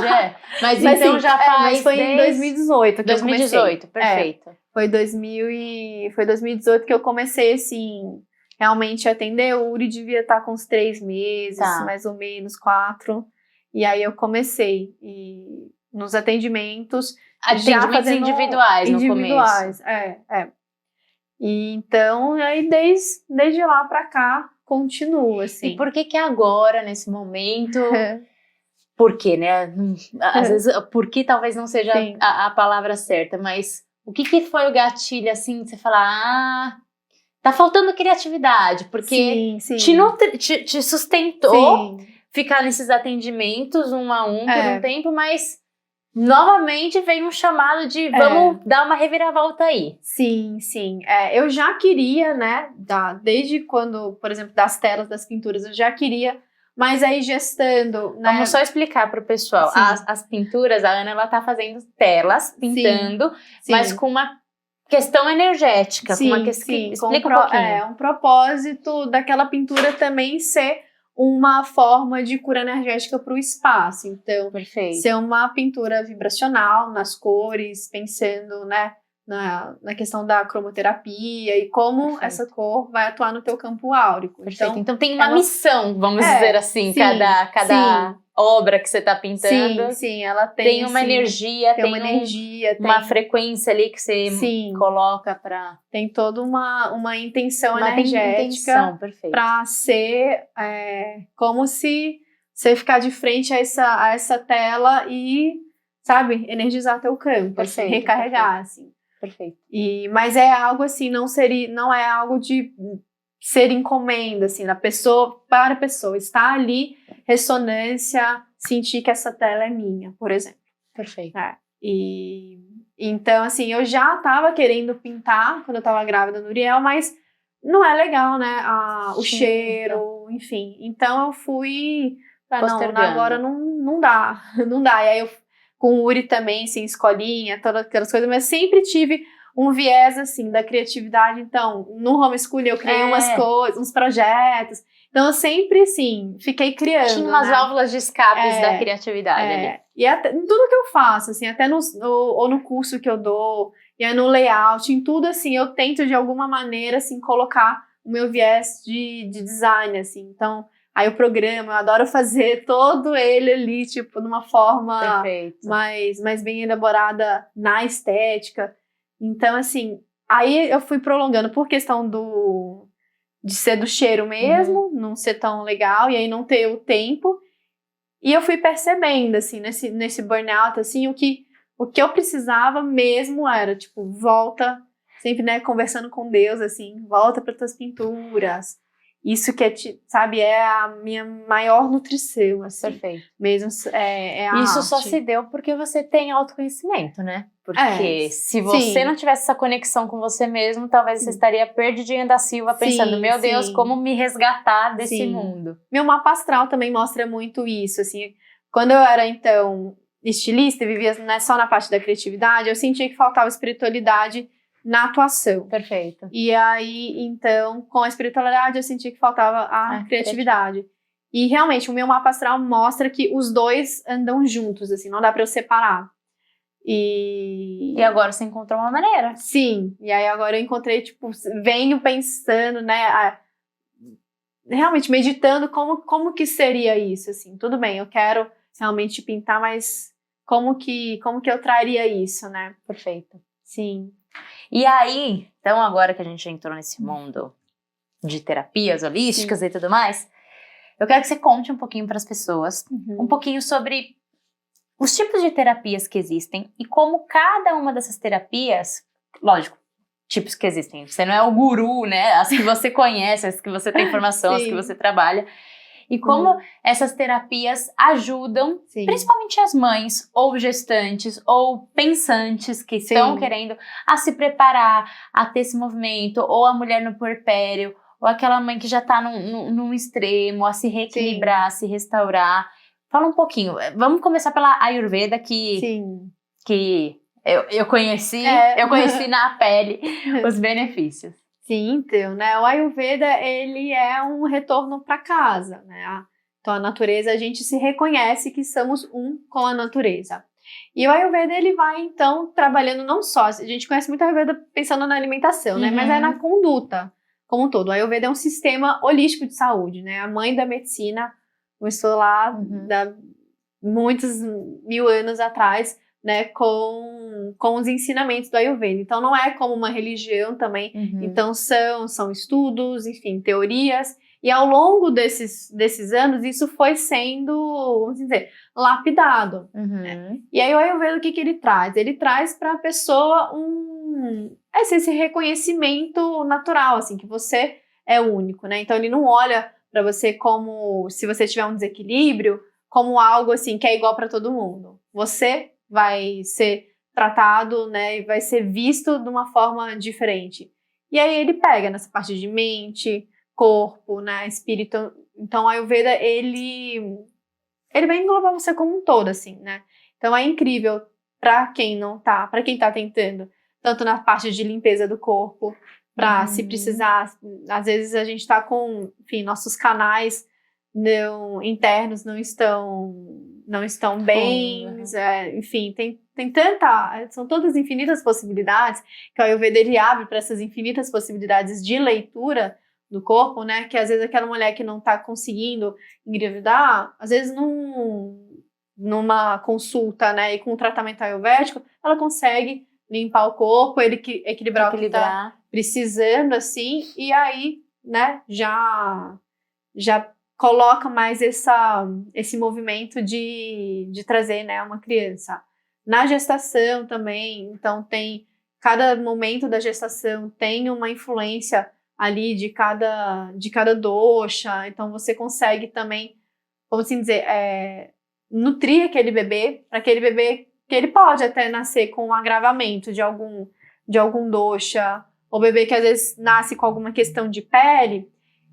A: Mas então já faz...
B: Mas foi em 2018 que
A: 2018,
B: eu comecei.
A: perfeito.
B: Foi 2018 que eu comecei, assim, realmente a atender. O Uri devia estar com uns 3 meses, mais ou menos, 4. E aí eu comecei nos atendimentos.
A: Atendimentos individuais no começo.
B: E então, aí desde lá pra cá, continua, assim.
A: E por que agora, nesse momento... Por quê, né? Às vezes, por que talvez não seja a palavra certa, mas o que foi o gatilho, assim, de você falar, tá faltando criatividade, porque te sustentou ficar nesses atendimentos um a um por um tempo, mas novamente vem um chamado de vamos dar uma reviravolta aí.
B: Sim. Eu já queria, né, desde quando, por exemplo, das telas, das pinturas, eu já queria... Mas aí gestando, né?
A: Vamos só explicar para o pessoal. As pinturas, a Ana, ela tá fazendo telas, pintando, mas com uma questão energética. Com uma questão... Explica um pouquinho.
B: Um propósito daquela pintura também ser uma forma de cura energética para o espaço. Então, ser uma pintura vibracional nas cores, pensando, né, na questão da cromoterapia e como
A: Perfeito.
B: essa cor vai atuar no teu campo áurico.
A: Perfeito. Então tem uma missão, vamos dizer assim,
B: sim,
A: cada obra que você está pintando.
B: Sim, ela
A: tem uma energia,
B: tem uma energia,
A: uma frequência ali que você coloca para...
B: Tem toda uma intenção energética para ser como se você ficar de frente a essa tela e, sabe, energizar teu campo, assim, recarregar, assim.
A: Perfeito.
B: Mas é algo assim, não é algo de ser encomenda, assim, da pessoa para a pessoa. Estar ali, ressonância, sentir que essa tela é minha, por exemplo.
A: Perfeito.
B: Então, assim, eu já estava querendo pintar quando eu estava grávida do Uriel, mas não é legal, né? O cheiro, enfim. Então eu fui, não, agora não dá, não dá. E aí eu com o Uri também, assim, escolinha, todas aquelas coisas, mas sempre tive um viés, assim, da criatividade. Então, no homeschool eu criei umas coisas, uns projetos. Então, eu sempre, assim, fiquei criando.
A: Tinha umas válvulas de escapes da criatividade ali.
B: E até, em tudo que eu faço, assim, até ou no curso que eu dou, e aí no layout, em tudo, assim, eu tento, de alguma maneira, assim, colocar o meu viés de design, assim. Então, aí o programa, eu adoro fazer todo ele ali, tipo, numa forma mais bem elaborada na estética. Então, assim, aí eu fui prolongando por questão de ser do cheiro mesmo, não ser tão legal, e aí não ter o tempo. E eu fui percebendo, assim, nesse burnout, assim, o que eu precisava mesmo era, tipo, volta, sempre, né, conversando com Deus, assim, volta para tuas pinturas. Isso que sabe, é a minha maior nutrição, assim.
A: Perfeito.
B: Mesmo é a
A: Isso
B: arte.
A: só se deu porque você tem autoconhecimento, né? Porque se você não tivesse essa conexão com você mesmo, talvez você estaria perdidinha da Silva pensando, meu Deus, como me resgatar desse mundo.
B: Meu mapa astral também mostra muito isso, assim. Quando eu era, então, estilista e vivia só na parte da criatividade, eu sentia que faltava espiritualidade na atuação.
A: Perfeito.
B: E aí, então, com a espiritualidade, eu senti que faltava a criatividade. E realmente, o meu mapa astral mostra que os dois andam juntos, assim, não dá pra eu separar. E
A: agora você encontrou uma maneira.
B: Sim, e aí agora eu encontrei, tipo, venho pensando, né, realmente meditando como que seria isso, assim. Tudo bem, eu quero realmente pintar, mas como que eu traria isso, né?
A: Perfeito.
B: Sim.
A: E aí, então agora que a gente entrou nesse mundo de terapias holísticas e tudo mais, eu quero que você conte um pouquinho para as pessoas, um pouquinho sobre os tipos de terapias que existem e como cada uma dessas terapias, lógico, tipos que existem, você não é o guru, né? As que você conhece, as que você tem informação, as que você trabalha. E como essas terapias ajudam, principalmente as mães, ou gestantes, ou pensantes que estão querendo a se preparar, a ter esse movimento, ou a mulher no puerpério, ou aquela mãe que já está num extremo, a se reequilibrar, a se restaurar. Fala um pouquinho. Vamos começar pela Ayurveda, que eu conheci na pele os benefícios.
B: Sim, então, né, o Ayurveda, ele é um retorno para casa, né, então a natureza, a gente se reconhece que somos um com a natureza. E o Ayurveda, ele vai, então, trabalhando não só, a gente conhece muito o Ayurveda pensando na alimentação, né, mas é na conduta como um todo. O Ayurveda é um sistema holístico de saúde, né, a mãe da medicina começou lá, há muitos mil anos atrás, né, com os ensinamentos do Ayurveda. Então, não é como uma religião também. Então, são estudos, enfim, teorias. E ao longo desses anos, isso foi sendo, vamos dizer, lapidado. Né? E aí, o Ayurveda, o que ele traz? Ele traz para a pessoa esse reconhecimento natural, assim, que você é único, né? Então, ele não olha para você como, se você tiver um desequilíbrio, como algo, assim, que é igual para todo mundo. Você vai ser tratado, né, e vai ser visto de uma forma diferente. E aí ele pega nessa parte de mente, corpo, né, espírito. Então, a Ayurveda, ele vai englobar você como um todo, assim, né. Então, é incrível para quem para quem tá tentando, tanto na parte de limpeza do corpo, para se precisar, às vezes a gente tá com, enfim, nossos canais internos não estão não estão bem, enfim, tem tanta, são todas infinitas possibilidades, que o Ayurveda ele abre para essas infinitas possibilidades de leitura do corpo, né, que às vezes aquela mulher que não está conseguindo engravidar, às vezes numa consulta, né, e com um tratamento ayurvédico, ela consegue limpar o corpo, ele equilibrar o que está precisando, assim, e aí, né, já coloca mais esse movimento de trazer, né, uma criança. Na gestação também, então cada momento da gestação tem uma influência ali de cada dosha, então você consegue também, vamos assim dizer, nutrir aquele bebê, para aquele bebê que ele pode até nascer com um agravamento de algum dosha, ou bebê que às vezes nasce com alguma questão de pele.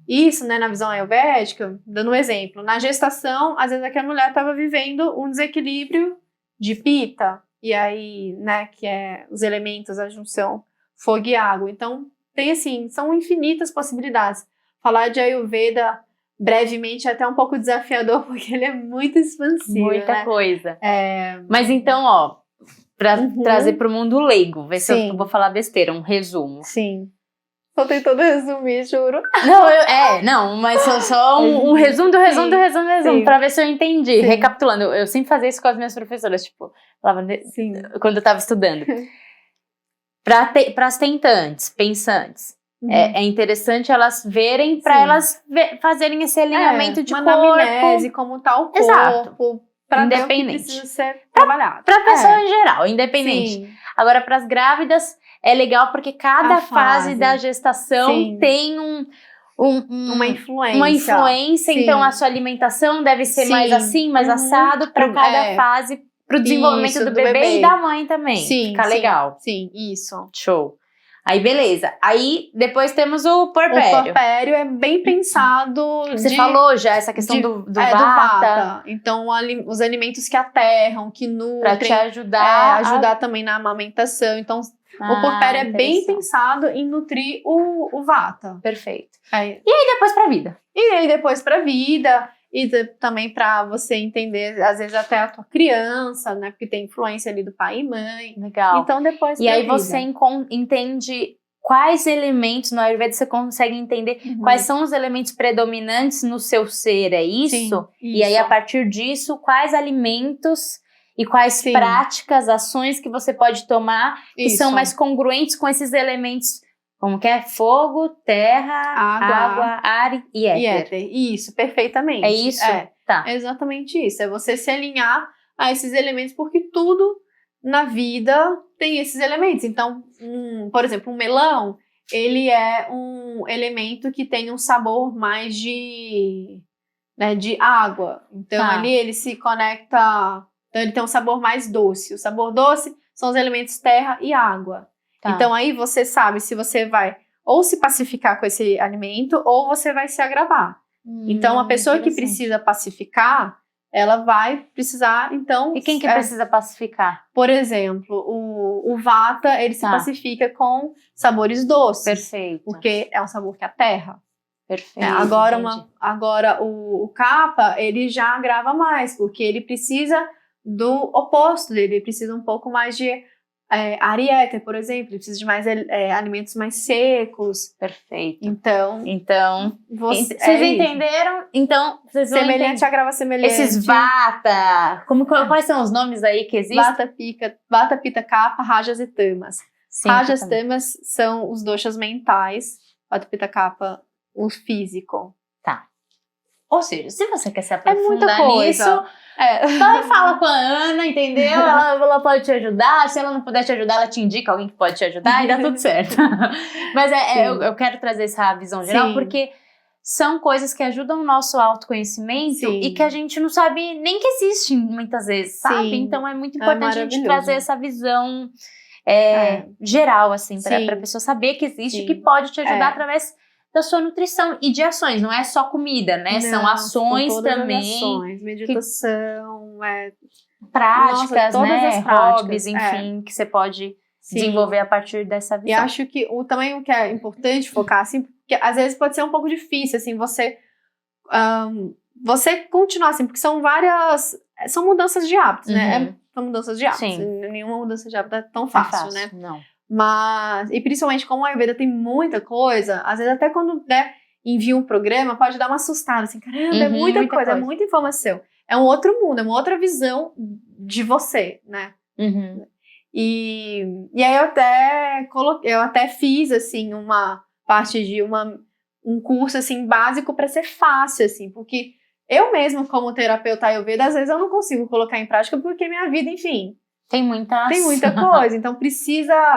B: Isso, né, na visão ayurvédica, dando um exemplo, na gestação, às vezes aquela mulher estava vivendo um desequilíbrio de pita, e aí, né, que é os elementos, a junção fogo e água. Então, tem assim, são infinitas possibilidades. Falar de Ayurveda brevemente é até um pouco desafiador, porque ele é muito expansivo,
A: muita coisa. Mas então, ó, para trazer para o mundo leigo, ver se eu vou falar besteira, um resumo.
B: Sim. Tô tentando resumir, juro.
A: Não, mas só um resumo do resumo, pra ver se eu entendi. Sim. Recapitulando, eu sempre fazia isso com as minhas professoras, tipo, falava, quando eu tava estudando. Para as tentantes, pensantes, é interessante elas verem, para elas fazerem esse alinhamento de corpo.
B: Uma anamnese, como tá o corpo.
A: Exato.
B: Pra independente. Que precisa ser trabalhado.
A: Pra pessoa em geral, independente. Sim. Agora, para as grávidas, é legal porque cada fase da gestação tem uma influência. Então, a sua alimentação deve ser mais assim, mais assado, para cada fase, para o desenvolvimento do bebê e da mãe também. Fica legal.
B: Sim, isso.
A: Show. Aí, beleza. Aí, depois temos o porpério.
B: O porpério é bem pensado.
A: Você falou já essa questão do vata.
B: Então, os alimentos que aterram, que nutrem.
A: Pra te ajudar.
B: Ajudar também na amamentação. Então, o porpério é bem pensado em nutrir o vata.
A: Perfeito. E aí, depois pra vida?
B: E aí, depois pra vida. E também para você entender, às vezes, até a tua criança, né? Porque tem influência ali do pai e mãe.
A: Legal.
B: Então, depois
A: E aí você entende quais elementos, no Ayurveda você consegue entender quais são os elementos predominantes no seu ser, é isso?
B: Sim, isso.
A: E aí, a partir disso, quais alimentos e quais práticas, ações que você pode tomar que são mais congruentes com esses elementos. Como que é? Fogo, terra, água, ar e éter.
B: Isso, perfeitamente.
A: É isso?
B: Tá. É exatamente isso. É você se alinhar a esses elementos, porque tudo na vida tem esses elementos. Então, por exemplo, um melão, ele é um elemento que tem um sabor mais de água. Então, ali ele se conecta... Então, ele tem um sabor mais doce. O sabor doce são os elementos terra e água. Então, aí você sabe se você vai ou se pacificar com esse alimento ou você vai se agravar. Então, a pessoa que precisa pacificar, ela vai precisar, então...
A: E quem que precisa pacificar?
B: Por exemplo, o vata, ele se pacifica com sabores doces.
A: Perfeito.
B: Porque é um sabor que aterra.
A: Perfeito.
B: Agora o kapha, ele já agrava mais, porque ele precisa do oposto dele, ele precisa um pouco mais de... ar e éter, por exemplo, precisa de mais alimentos mais secos.
A: Perfeito.
B: Então
A: vocês entenderam? Então, vocês vão
B: semelhante agrava semelhante.
A: Esses vata, quais são os nomes aí que existem?
B: Vata, pitta, kapha, rajas e tamas. Rajas e tamas são os doshas mentais, vata, pitta, kapha, o físico.
A: Tá. Ou seja, se você quer se aprofundar nisso, vai falar com a Ana, entendeu? Ela pode te ajudar. Se ela não puder te ajudar, ela te indica alguém que pode te ajudar e dá tudo certo. Mas eu quero trazer essa visão geral, porque são coisas que ajudam o nosso autoconhecimento e que a gente não sabe nem que existem muitas vezes, sabe? Então é muito importante a gente trazer essa visão geral, assim, para a pessoa saber que existe e que pode te ajudar através da sua nutrição e de ações, não é só comida, né? Não, são ações também.
B: Ações, meditação,
A: práticas, todas as práticas, hobbies, enfim, que você pode desenvolver a partir dessa visão.
B: E acho que também o que é importante focar, assim, porque às vezes pode ser um pouco difícil, assim, você continuar assim, porque são várias são mudanças de hábitos, né? São mudanças de hábitos.
A: Sim.
B: Nenhuma mudança de hábito é tão fácil, né?
A: Não.
B: Mas, e principalmente como a Ayurveda tem muita coisa, às vezes até quando, né, envia um programa, pode dar uma assustada, assim, caramba, é muita coisa, é muita informação. É um outro mundo, é uma outra visão de você, né? E aí eu até fiz, assim, uma parte de um curso, assim, básico para ser fácil, assim, porque eu mesma, como terapeuta Ayurveda, às vezes eu não consigo colocar em prática porque minha vida, enfim, tem muita coisa. Então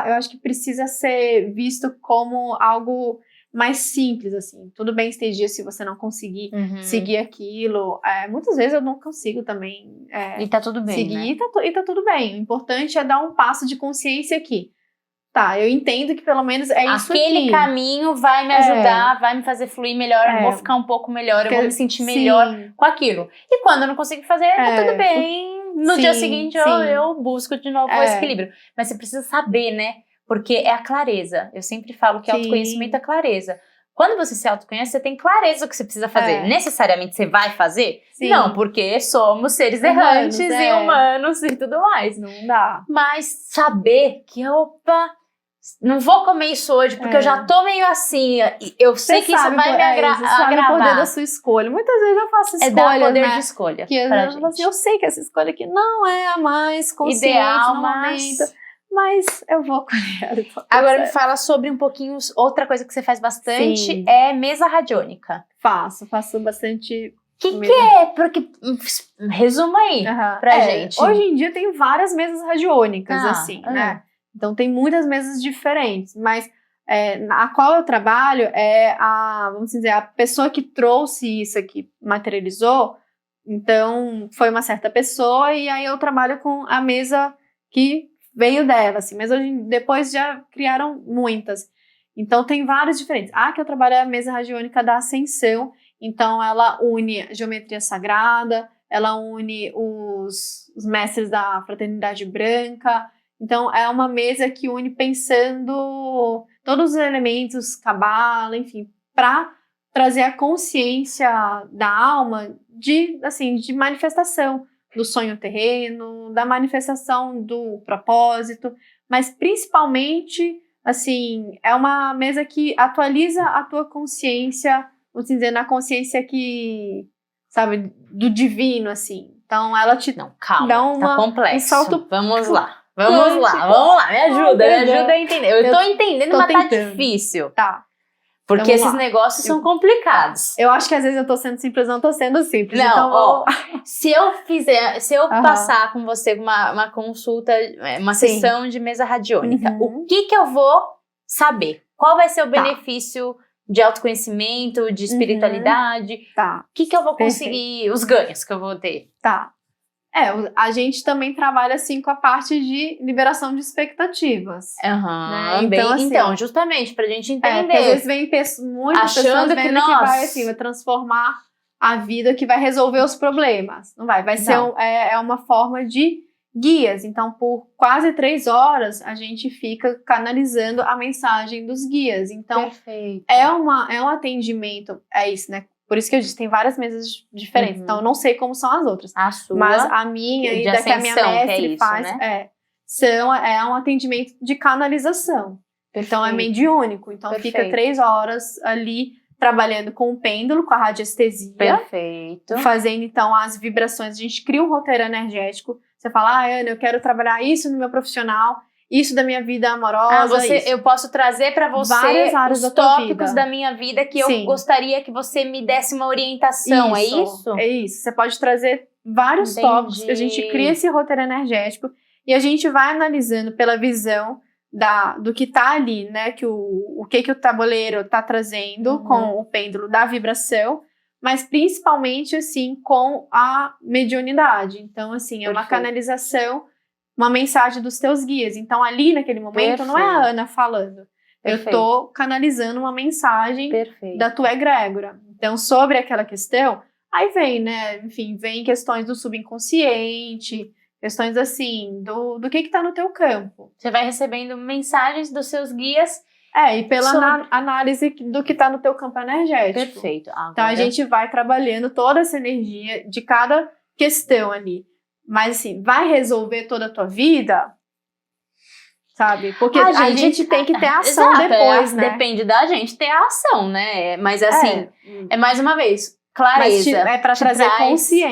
B: eu acho que precisa ser visto como algo mais simples, assim. Tudo bem se tem dias se você não conseguir seguir aquilo. Muitas vezes eu não consigo também
A: e tá tudo bem,
B: seguir,
A: né?
B: e tá tudo bem. O importante é dar um passo de consciência aqui. Tá, eu entendo que pelo menos é isso aqui.
A: Aquele caminho vai me ajudar, vai me fazer fluir melhor, eu vou ficar um pouco melhor, eu vou me sentir melhor com aquilo. E quando eu não consigo fazer, tá tudo bem. No dia seguinte eu busco de novo esse equilíbrio. Mas você precisa saber, né? Porque é a clareza. Eu sempre falo que autoconhecimento é clareza. Quando você se autoconhece, você tem clareza do que você precisa fazer. Necessariamente você vai fazer? Sim. Não, porque somos seres errantes e humanos e tudo mais.
B: Não dá.
A: Mas saber que, não vou comer isso hoje, porque eu já tô meio assim. Eu sei que isso vai me agravar.
B: Você sabe o poder da sua escolha. Muitas vezes eu faço escolha,
A: dar poder de escolha.
B: Que eu sei que essa escolha aqui não é a mais consciente
A: ideal,
B: no momento. Mas eu vou colher.
A: Agora me fala sobre um pouquinho, outra coisa que você faz bastante é mesa radiônica.
B: Faço bastante.
A: Que é? Porque, resuma aí pra gente.
B: Hoje em dia tem várias mesas radiônicas, assim, né? Então tem muitas mesas diferentes, mas a qual eu trabalho é vamos dizer, a pessoa que trouxe isso aqui, materializou, então foi uma certa pessoa e aí eu trabalho com a mesa que veio dela, assim, mas depois já criaram muitas. Então tem várias diferentes. A que eu trabalho é a mesa radiônica da Ascensão, então ela une a geometria sagrada, ela une os mestres da Fraternidade Branca. Então, é uma mesa que une pensando todos os elementos, cabala, enfim, para trazer a consciência da alma de manifestação do sonho terreno, da manifestação do propósito, mas principalmente, assim, é uma mesa que atualiza a tua consciência, vamos dizer, na consciência que, sabe, do divino, assim. Então, ela te
A: Não, calma,
B: dá
A: tá complexo.
B: Um salto.
A: Vamos lá, me ajuda a entender. Eu tô entendendo, mas tá difícil.
B: Tá.
A: Porque esses negócios são complicados.
B: Eu acho que às vezes eu tô sendo simples, não tô sendo simples.
A: Não,
B: então,
A: se eu passar com você uma consulta, uma sessão de mesa radiônica, o que eu vou saber? Qual vai ser o benefício de autoconhecimento, de espiritualidade?
B: Tá.
A: O que eu vou conseguir, os ganhos que eu vou ter?
B: Tá. A gente também trabalha assim com a parte de liberação de expectativas.
A: Né? Então, justamente pra gente entender.
B: Às vezes vem muitas pessoas vendo que vai assim, vai transformar a vida, que vai resolver os problemas. Não vai. Vai ser uma forma de guias. Então, por quase 3 horas, a gente fica canalizando a mensagem dos guias. Então,
A: perfeito.
B: É um atendimento, é isso, né? Por isso que eu disse, tem várias mesas diferentes. Então, eu não sei como são as outras.
A: A sua.
B: Mas a minha e da que a minha mestre faz, né? É um atendimento de canalização. Perfeito. Então, é mediúnico. Então, fica 3 horas ali trabalhando com o pêndulo, com a radiestesia.
A: Perfeito.
B: Fazendo, então, as vibrações. A gente cria um roteiro energético. Você fala, Ana, eu quero trabalhar isso no meu profissional. Isso da minha vida amorosa.
A: Eu posso trazer para você
B: várias áreas
A: os tópicos da minha vida que eu gostaria que você me desse uma orientação. É isso?
B: É isso. Você pode trazer vários tópicos. A gente cria esse roteiro energético e a gente vai analisando pela visão do que tá ali, né? Que o que o tabuleiro tá trazendo com o pêndulo da vibração, mas principalmente, assim, com a mediunidade. Então, assim, é uma canalização, uma mensagem dos teus guias. Então, ali naquele momento, não é a Ana falando. Eu tô canalizando uma mensagem da tua egrégora. Então, sobre aquela questão, aí vem, né? Enfim, vem questões do subconsciente, questões assim, do que tá no teu campo.
A: Você vai recebendo mensagens dos seus guias.
B: E pela análise do que tá no teu campo energético.
A: Perfeito.
B: Então, a gente vai trabalhando toda essa energia de cada questão ali. Mas assim, vai resolver toda a tua vida? Sabe? Porque a gente tem que ter ação depois, né?
A: Depende da gente ter a ação, né? Mas assim, é mais uma vez, clareza.
B: É pra trazer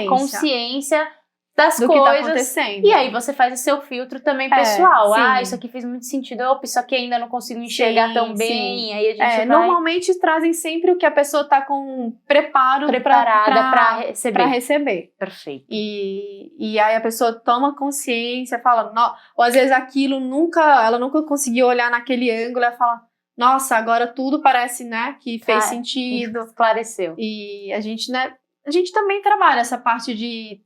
A: consciência das
B: do
A: coisas.
B: Que tá acontecendo.
A: E aí você faz o seu filtro também pessoal. Isso aqui fez muito sentido. Opa, isso aqui ainda não consigo enxergar tão bem. Aí a gente vai...
B: Normalmente trazem sempre o que a pessoa tá com preparada pra receber.
A: Perfeito.
B: E aí a pessoa toma consciência, fala... Ou às vezes aquilo ela nunca conseguiu olhar naquele ângulo, ela fala... Nossa, agora tudo parece, né, que fez sentido.
A: Esclareceu.
B: E a gente também trabalha essa parte de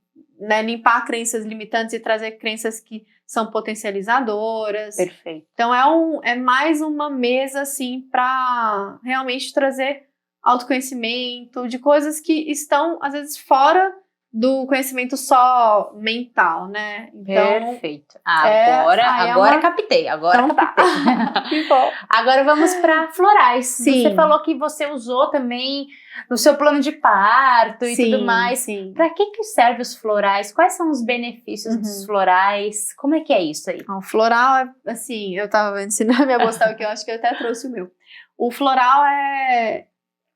B: limpar crenças limitantes e trazer crenças que são potencializadoras.
A: Perfeito.
B: Então é mais uma mesa assim para realmente trazer autoconhecimento de coisas que estão às vezes fora do conhecimento só mental, né?
A: Então, perfeito. Agora captei. Agora captei.
B: Que bom.
A: Agora vamos para florais.
B: Sim.
A: Você falou que você usou também no seu plano de parto e tudo mais.
B: Sim.
A: Para que servem os florais? Quais são os benefícios dos florais? Como é que é isso aí?
B: O floral, assim, eu tava ensinando a minha gostar aqui, eu acho que eu até trouxe o meu. O floral é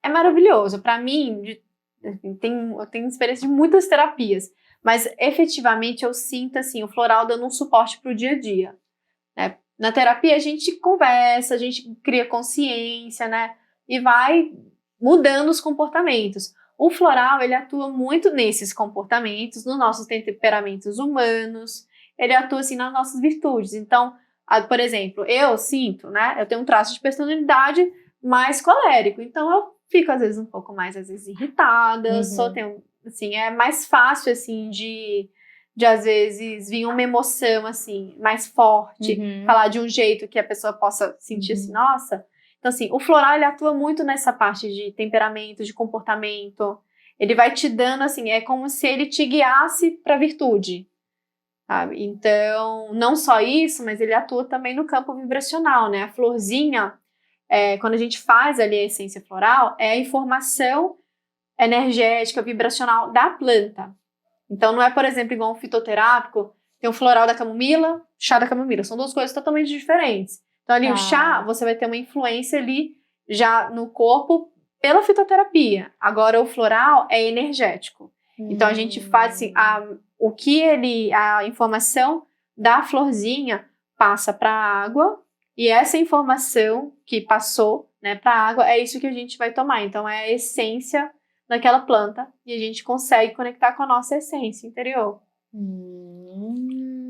B: maravilhoso. Para mim, eu tenho experiência de muitas terapias, mas efetivamente eu sinto assim, o floral dando um suporte pro dia a dia, né? Na terapia a gente conversa, a gente cria consciência, né? E vai mudando os comportamentos. O floral, ele atua muito nesses comportamentos, nos nossos temperamentos humanos, ele atua assim nas nossas virtudes. Então, por exemplo, eu sinto, né? Eu tenho um traço de personalidade mais colérico, então eu fico, às vezes, um pouco mais, irritada. Assim, é mais fácil, assim, de às vezes, vir uma emoção, assim, mais forte. Falar de um jeito que a pessoa possa sentir, assim, nossa. Então, assim, o floral, ele atua muito nessa parte de temperamento, de comportamento. Ele vai te dando, assim, é como se ele te guiasse para a virtude, sabe? Então, não só isso, mas ele atua também no campo vibracional, né? A florzinha... quando a gente faz ali a essência floral, é a informação energética, vibracional da planta. Então, não é, por exemplo, igual um fitoterápico, tem o floral da camomila, chá da camomila. São duas coisas totalmente diferentes. Então, ali o chá, você vai ter uma influência ali já no corpo pela fitoterapia. Agora, o floral é energético. Então, a gente faz assim, a informação da florzinha passa para a água. E essa informação que passou, né, para a água, é isso que a gente vai tomar. Então, é a essência daquela planta e a gente consegue conectar com a nossa essência interior.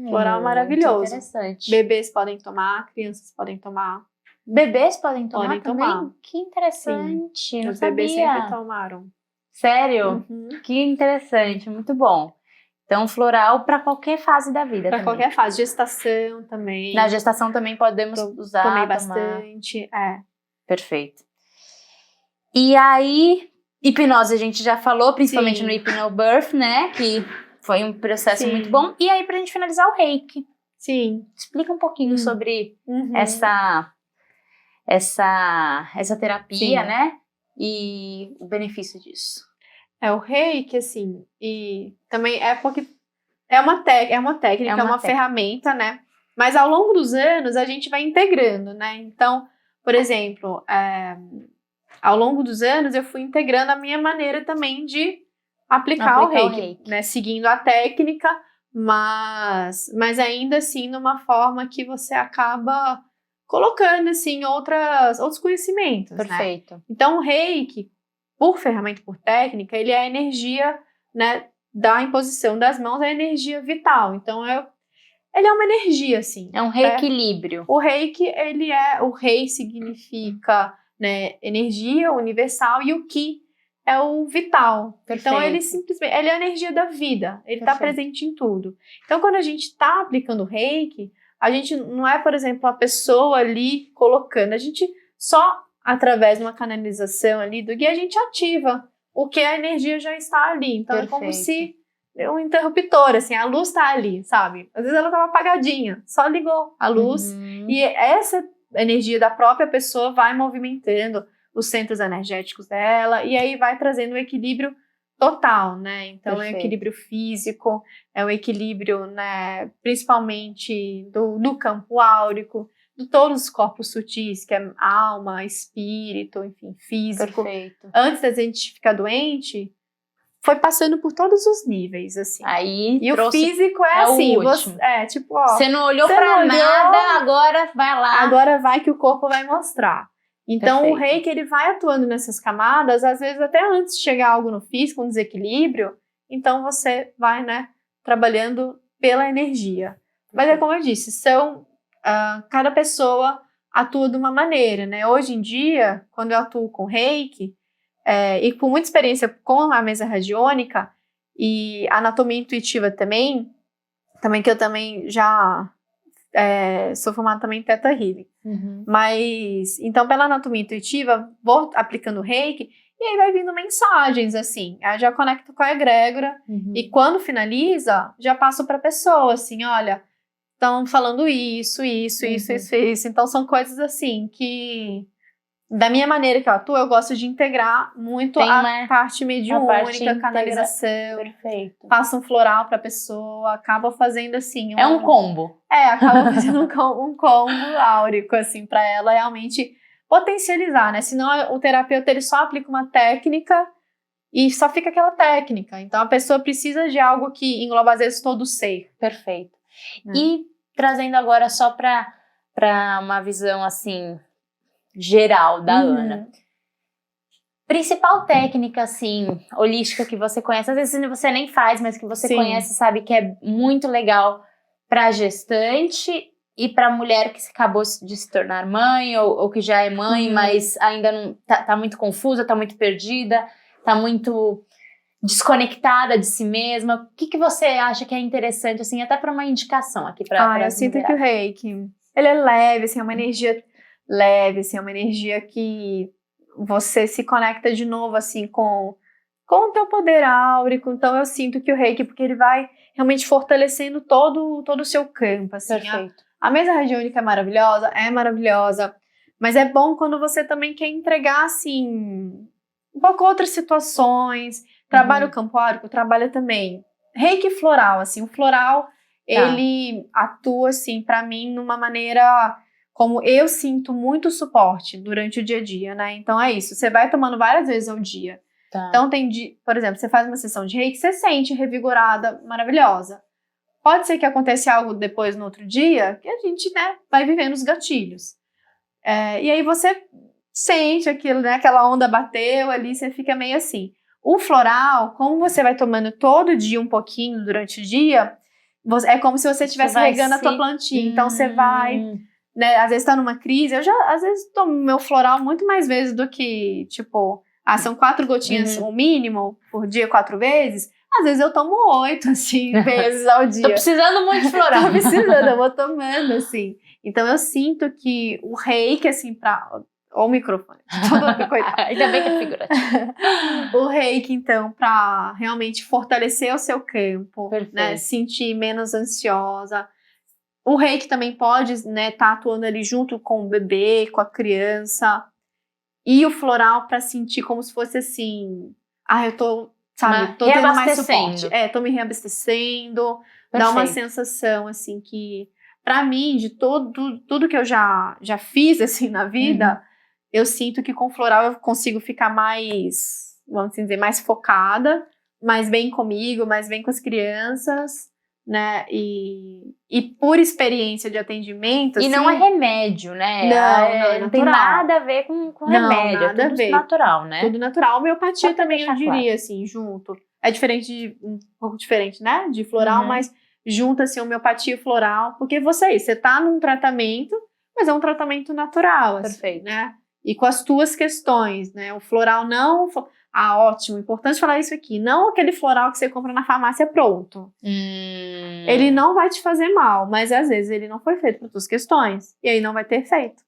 B: Floral maravilhoso.
A: Interessante.
B: Bebês podem tomar, crianças podem tomar.
A: Bebês podem tomar
B: Podem
A: também?
B: tomar.
A: Que interessante.
B: Sim.
A: Não
B: Os
A: sabia.
B: bebês sempre tomaram.
A: Sério? Que interessante, muito bom. Então, floral para qualquer fase da vida.
B: Para qualquer fase. Gestação também.
A: Na gestação também podemos usar.
B: Tomei bastante.
A: Perfeito. E aí, hipnose a gente já falou, principalmente no Hypnobirth, né? Que foi um processo muito bom. E aí, pra gente finalizar, o reiki.
B: Sim.
A: Explica um pouquinho sobre essa terapia, né? E o benefício disso.
B: O reiki, assim, e também é porque é uma técnica, é uma ferramenta, né? Mas ao longo dos anos a gente vai integrando, né? Então, por exemplo, ao longo dos anos eu fui integrando a minha maneira também de aplicar o reiki, né? Seguindo a técnica, mas ainda assim numa forma que você acaba colocando assim outros conhecimentos.
A: Perfeito.
B: Né? Então o reiki, por ferramenta, por técnica, ele é a energia, né, da imposição das mãos, é a energia vital. Então, ele é uma energia, assim.
A: É um reequilíbrio.
B: O reiki, o rei significa, né, energia universal e o ki é o vital.
A: Perfeito.
B: Então, ele é a energia da vida. Ele está presente em tudo. Então, quando a gente está aplicando o reiki, a gente não é, por exemplo, a pessoa ali colocando. A gente só através de uma canalização ali do guia, a gente ativa o que a energia já está ali. Então, é como se um interruptor, assim, a luz está ali, sabe? Às vezes ela estava apagadinha, só ligou a luz. E essa energia da própria pessoa vai movimentando os centros energéticos dela e aí vai trazendo o equilíbrio total, né? Então,
A: Perfeito.
B: é o equilíbrio físico, é o equilíbrio, né, principalmente do campo áurico, de todos os corpos sutis, que é alma, espírito, enfim, físico.
A: Perfeito.
B: Antes da gente ficar doente, foi passando por todos os níveis, assim.
A: Aí
B: E o
A: trouxe...
B: físico é
A: é o
B: assim,
A: último.
B: tipo, ó,
A: Você não olhou
B: você
A: pra
B: não olhou,
A: nada, agora vai lá.
B: agora vai que o corpo vai mostrar. Então,
A: Perfeito.
B: o reiki, ele vai atuando nessas camadas, às vezes até antes de chegar algo no físico, um desequilíbrio, então você vai, né, trabalhando pela energia. Mas é como eu disse, cada pessoa atua de uma maneira, né? Hoje em dia, quando eu atuo com reiki, e com muita experiência com a mesa radiônica e anatomia intuitiva também que eu também já sou formada também em Theta Healing.
A: Uhum.
B: Mas, então, pela anatomia intuitiva, vou aplicando reiki e aí vai vindo mensagens, assim. Aí já conecto com a egrégora e quando finaliza, já passo para a pessoa, assim, olha, estão falando isso. Então, são coisas, assim, que, da minha maneira que eu atuo, eu gosto de integrar muito a parte mediúnica, canalização.
A: Perfeito.
B: Passo um floral para a pessoa, acaba fazendo, assim...
A: É um combo.
B: Acaba fazendo um combo áurico, assim, para ela realmente potencializar, né? Senão o terapeuta, ele só aplica uma técnica e só fica aquela técnica. Então, a pessoa precisa de algo que engloba, às vezes, todo o ser.
A: Perfeito. E trazendo agora só para uma visão, assim, geral da Ana. Principal técnica, assim, holística que você conhece, às vezes você nem faz, mas que você conhece, sabe, que é muito legal para gestante e para mulher que acabou de se tornar mãe ou que já é mãe, mas ainda não tá muito confusa, tá muito perdida, tá muito desconectada de si mesma. O que você acha que é interessante, assim, até para uma indicação aqui para
B: eu sinto que o reiki, ele é leve, assim, é uma energia leve, assim, é uma energia que você se conecta de novo, assim, com o teu poder áurico. Então, eu sinto que o reiki, porque ele vai realmente fortalecendo todo o seu campo, assim.
A: Perfeito.
B: A mesa radiônica é maravilhosa, mas é bom quando você também quer entregar, assim, um pouco outras situações. Trabalha o campo áurico, trabalha também reiki floral, assim, o floral, ele atua, assim, pra mim, numa maneira... como eu sinto muito suporte durante o dia a dia, né? Então é isso, você vai tomando várias vezes ao dia. Então por exemplo, você faz uma sessão de reiki, você sente revigorada, maravilhosa. Pode ser que aconteça algo depois no outro dia, que a gente, né, vai vivendo os gatilhos. E aí você sente aquilo, né? Aquela onda bateu ali, você fica meio assim. O floral, como você vai tomando todo dia um pouquinho durante o dia, é como se você estivesse regando a tua plantinha. Então você vai... né, às vezes tá numa crise, eu já, às vezes, tomo meu floral muito mais vezes do que, tipo, são 4 gotinhas o mínimo por dia, 4 vezes, às vezes eu tomo 8, assim, vezes ao dia.
A: Tô precisando muito de floral.
B: Tô precisando, eu vou tomando, assim. Então eu sinto que o reiki, assim, ou o microfone,
A: ainda bem que é figurativo.
B: O reiki, então, pra realmente fortalecer o seu campo, né, sentir menos ansiosa. O reiki também pode, né, tá atuando ali junto com o bebê, com a criança. E o floral para sentir como se fosse assim... eu tô, sabe, tô tendo mais suporte. Tô me reabastecendo. Dá uma sensação, assim, que... Pra mim, de tudo que eu já fiz, assim, na vida, eu sinto que com o floral eu consigo ficar mais, vamos dizer, mais focada, mais bem comigo, mais bem com as crianças... né, e por experiência de atendimento...
A: E
B: assim,
A: não é remédio, né? Não tem nada a ver com remédio, é tudo natural, né?
B: Tudo natural. Homeopatia também, eu diria, assim, junto. É diferente, um pouco diferente, né, de floral, mas junta, assim, homeopatia e floral, porque você tá num tratamento, mas é um tratamento natural, assim, né? E com as tuas questões, né? O floral não... ótimo, importante falar isso aqui. Não aquele floral que você compra na farmácia pronto. Ele não vai te fazer mal, mas às vezes ele não foi feito para suas questões. E aí não vai ter efeito.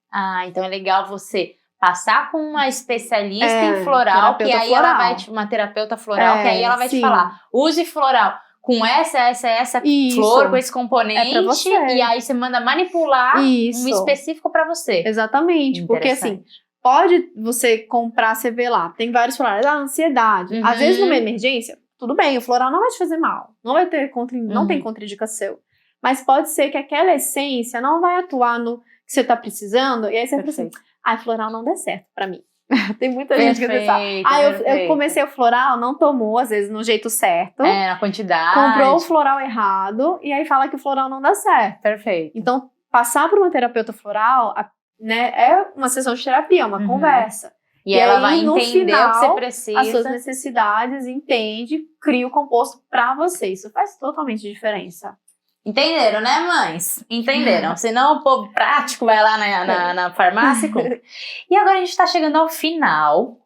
A: Então é legal você passar com uma especialista em floral, que aí ela vai uma terapeuta floral, que aí ela vai te falar, use floral com essa flor, com esse componente,
B: pra você.
A: E aí você manda manipular um específico para você.
B: Exatamente, porque assim, pode você comprar, você vê lá, tem vários florais, ansiedade. Às vezes numa emergência, tudo bem, o floral não vai te fazer mal, não vai ter não tem contraindicação. Mas pode ser que aquela essência não vai atuar no que você tá precisando, e aí você fala assim, floral não dá certo pra mim. Tem muita gente que pensa, eu comecei o floral, não tomou, às vezes, no jeito certo.
A: Na quantidade.
B: Comprou o floral errado, e aí fala que o floral não dá certo.
A: Perfeito.
B: Então, passar por uma terapeuta floral, né, é uma sessão de terapia, é uma conversa.
A: E ela
B: aí,
A: vai entender
B: final,
A: o que você precisa.
B: As suas necessidades, entende, cria o composto pra você. Isso faz totalmente diferença.
A: Entenderam, né, mães? Entenderam. Senão o povo prático vai lá na farmácia e compra. E agora a gente tá chegando ao final.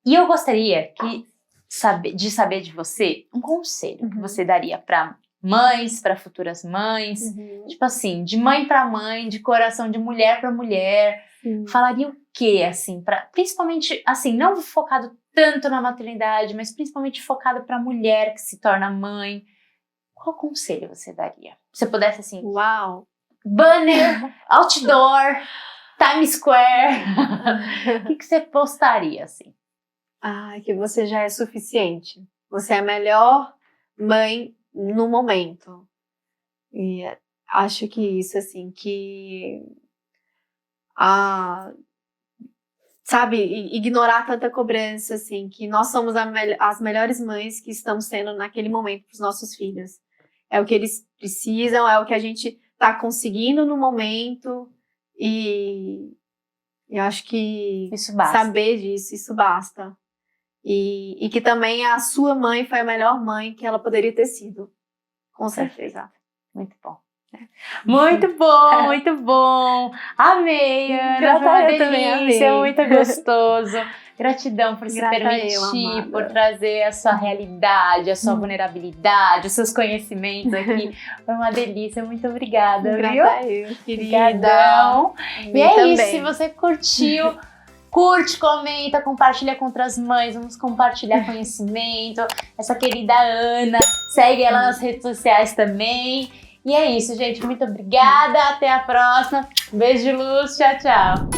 A: E eu gostaria de saber de você um conselho que você daria pra mães, pra futuras mães. Tipo assim, de mãe pra mãe, de coração de mulher pra mulher. Falaria o quê, assim? Principalmente, assim, não focado tanto na maternidade, mas principalmente focado pra mulher que se torna mãe. Qual conselho você daria? Se você pudesse, assim...
B: Uau!
A: Banner, outdoor, Times Square. O que você postaria, assim?
B: Que você já é suficiente. Você é a melhor mãe no momento. E acho que isso, assim, que... sabe, ignorar tanta cobrança, assim, que nós somos as melhores mães que estamos sendo naquele momento para os nossos filhos. É o que eles precisam, é o que a gente está conseguindo no momento, e eu acho que
A: isso basta.
B: Saber disso, isso basta. E que também a sua mãe foi a melhor mãe que ela poderia ter sido. Com certeza.
A: Muito bom. Muito bom, muito bom. Amei, Ana. Foi uma delícia, muito gostoso. Gratidão por se permitir, por trazer a sua realidade, a sua vulnerabilidade, os seus conhecimentos aqui. Foi uma delícia, muito obrigada, viu?
B: Eu, querida.
A: Obrigadão. E é isso, se você curtiu, curte, comenta, compartilha com outras mães, vamos compartilhar conhecimento. Essa querida Ana, segue ela nas redes sociais também. E é isso, gente. Muito obrigada. Até a próxima. Beijo de luz. Tchau, tchau.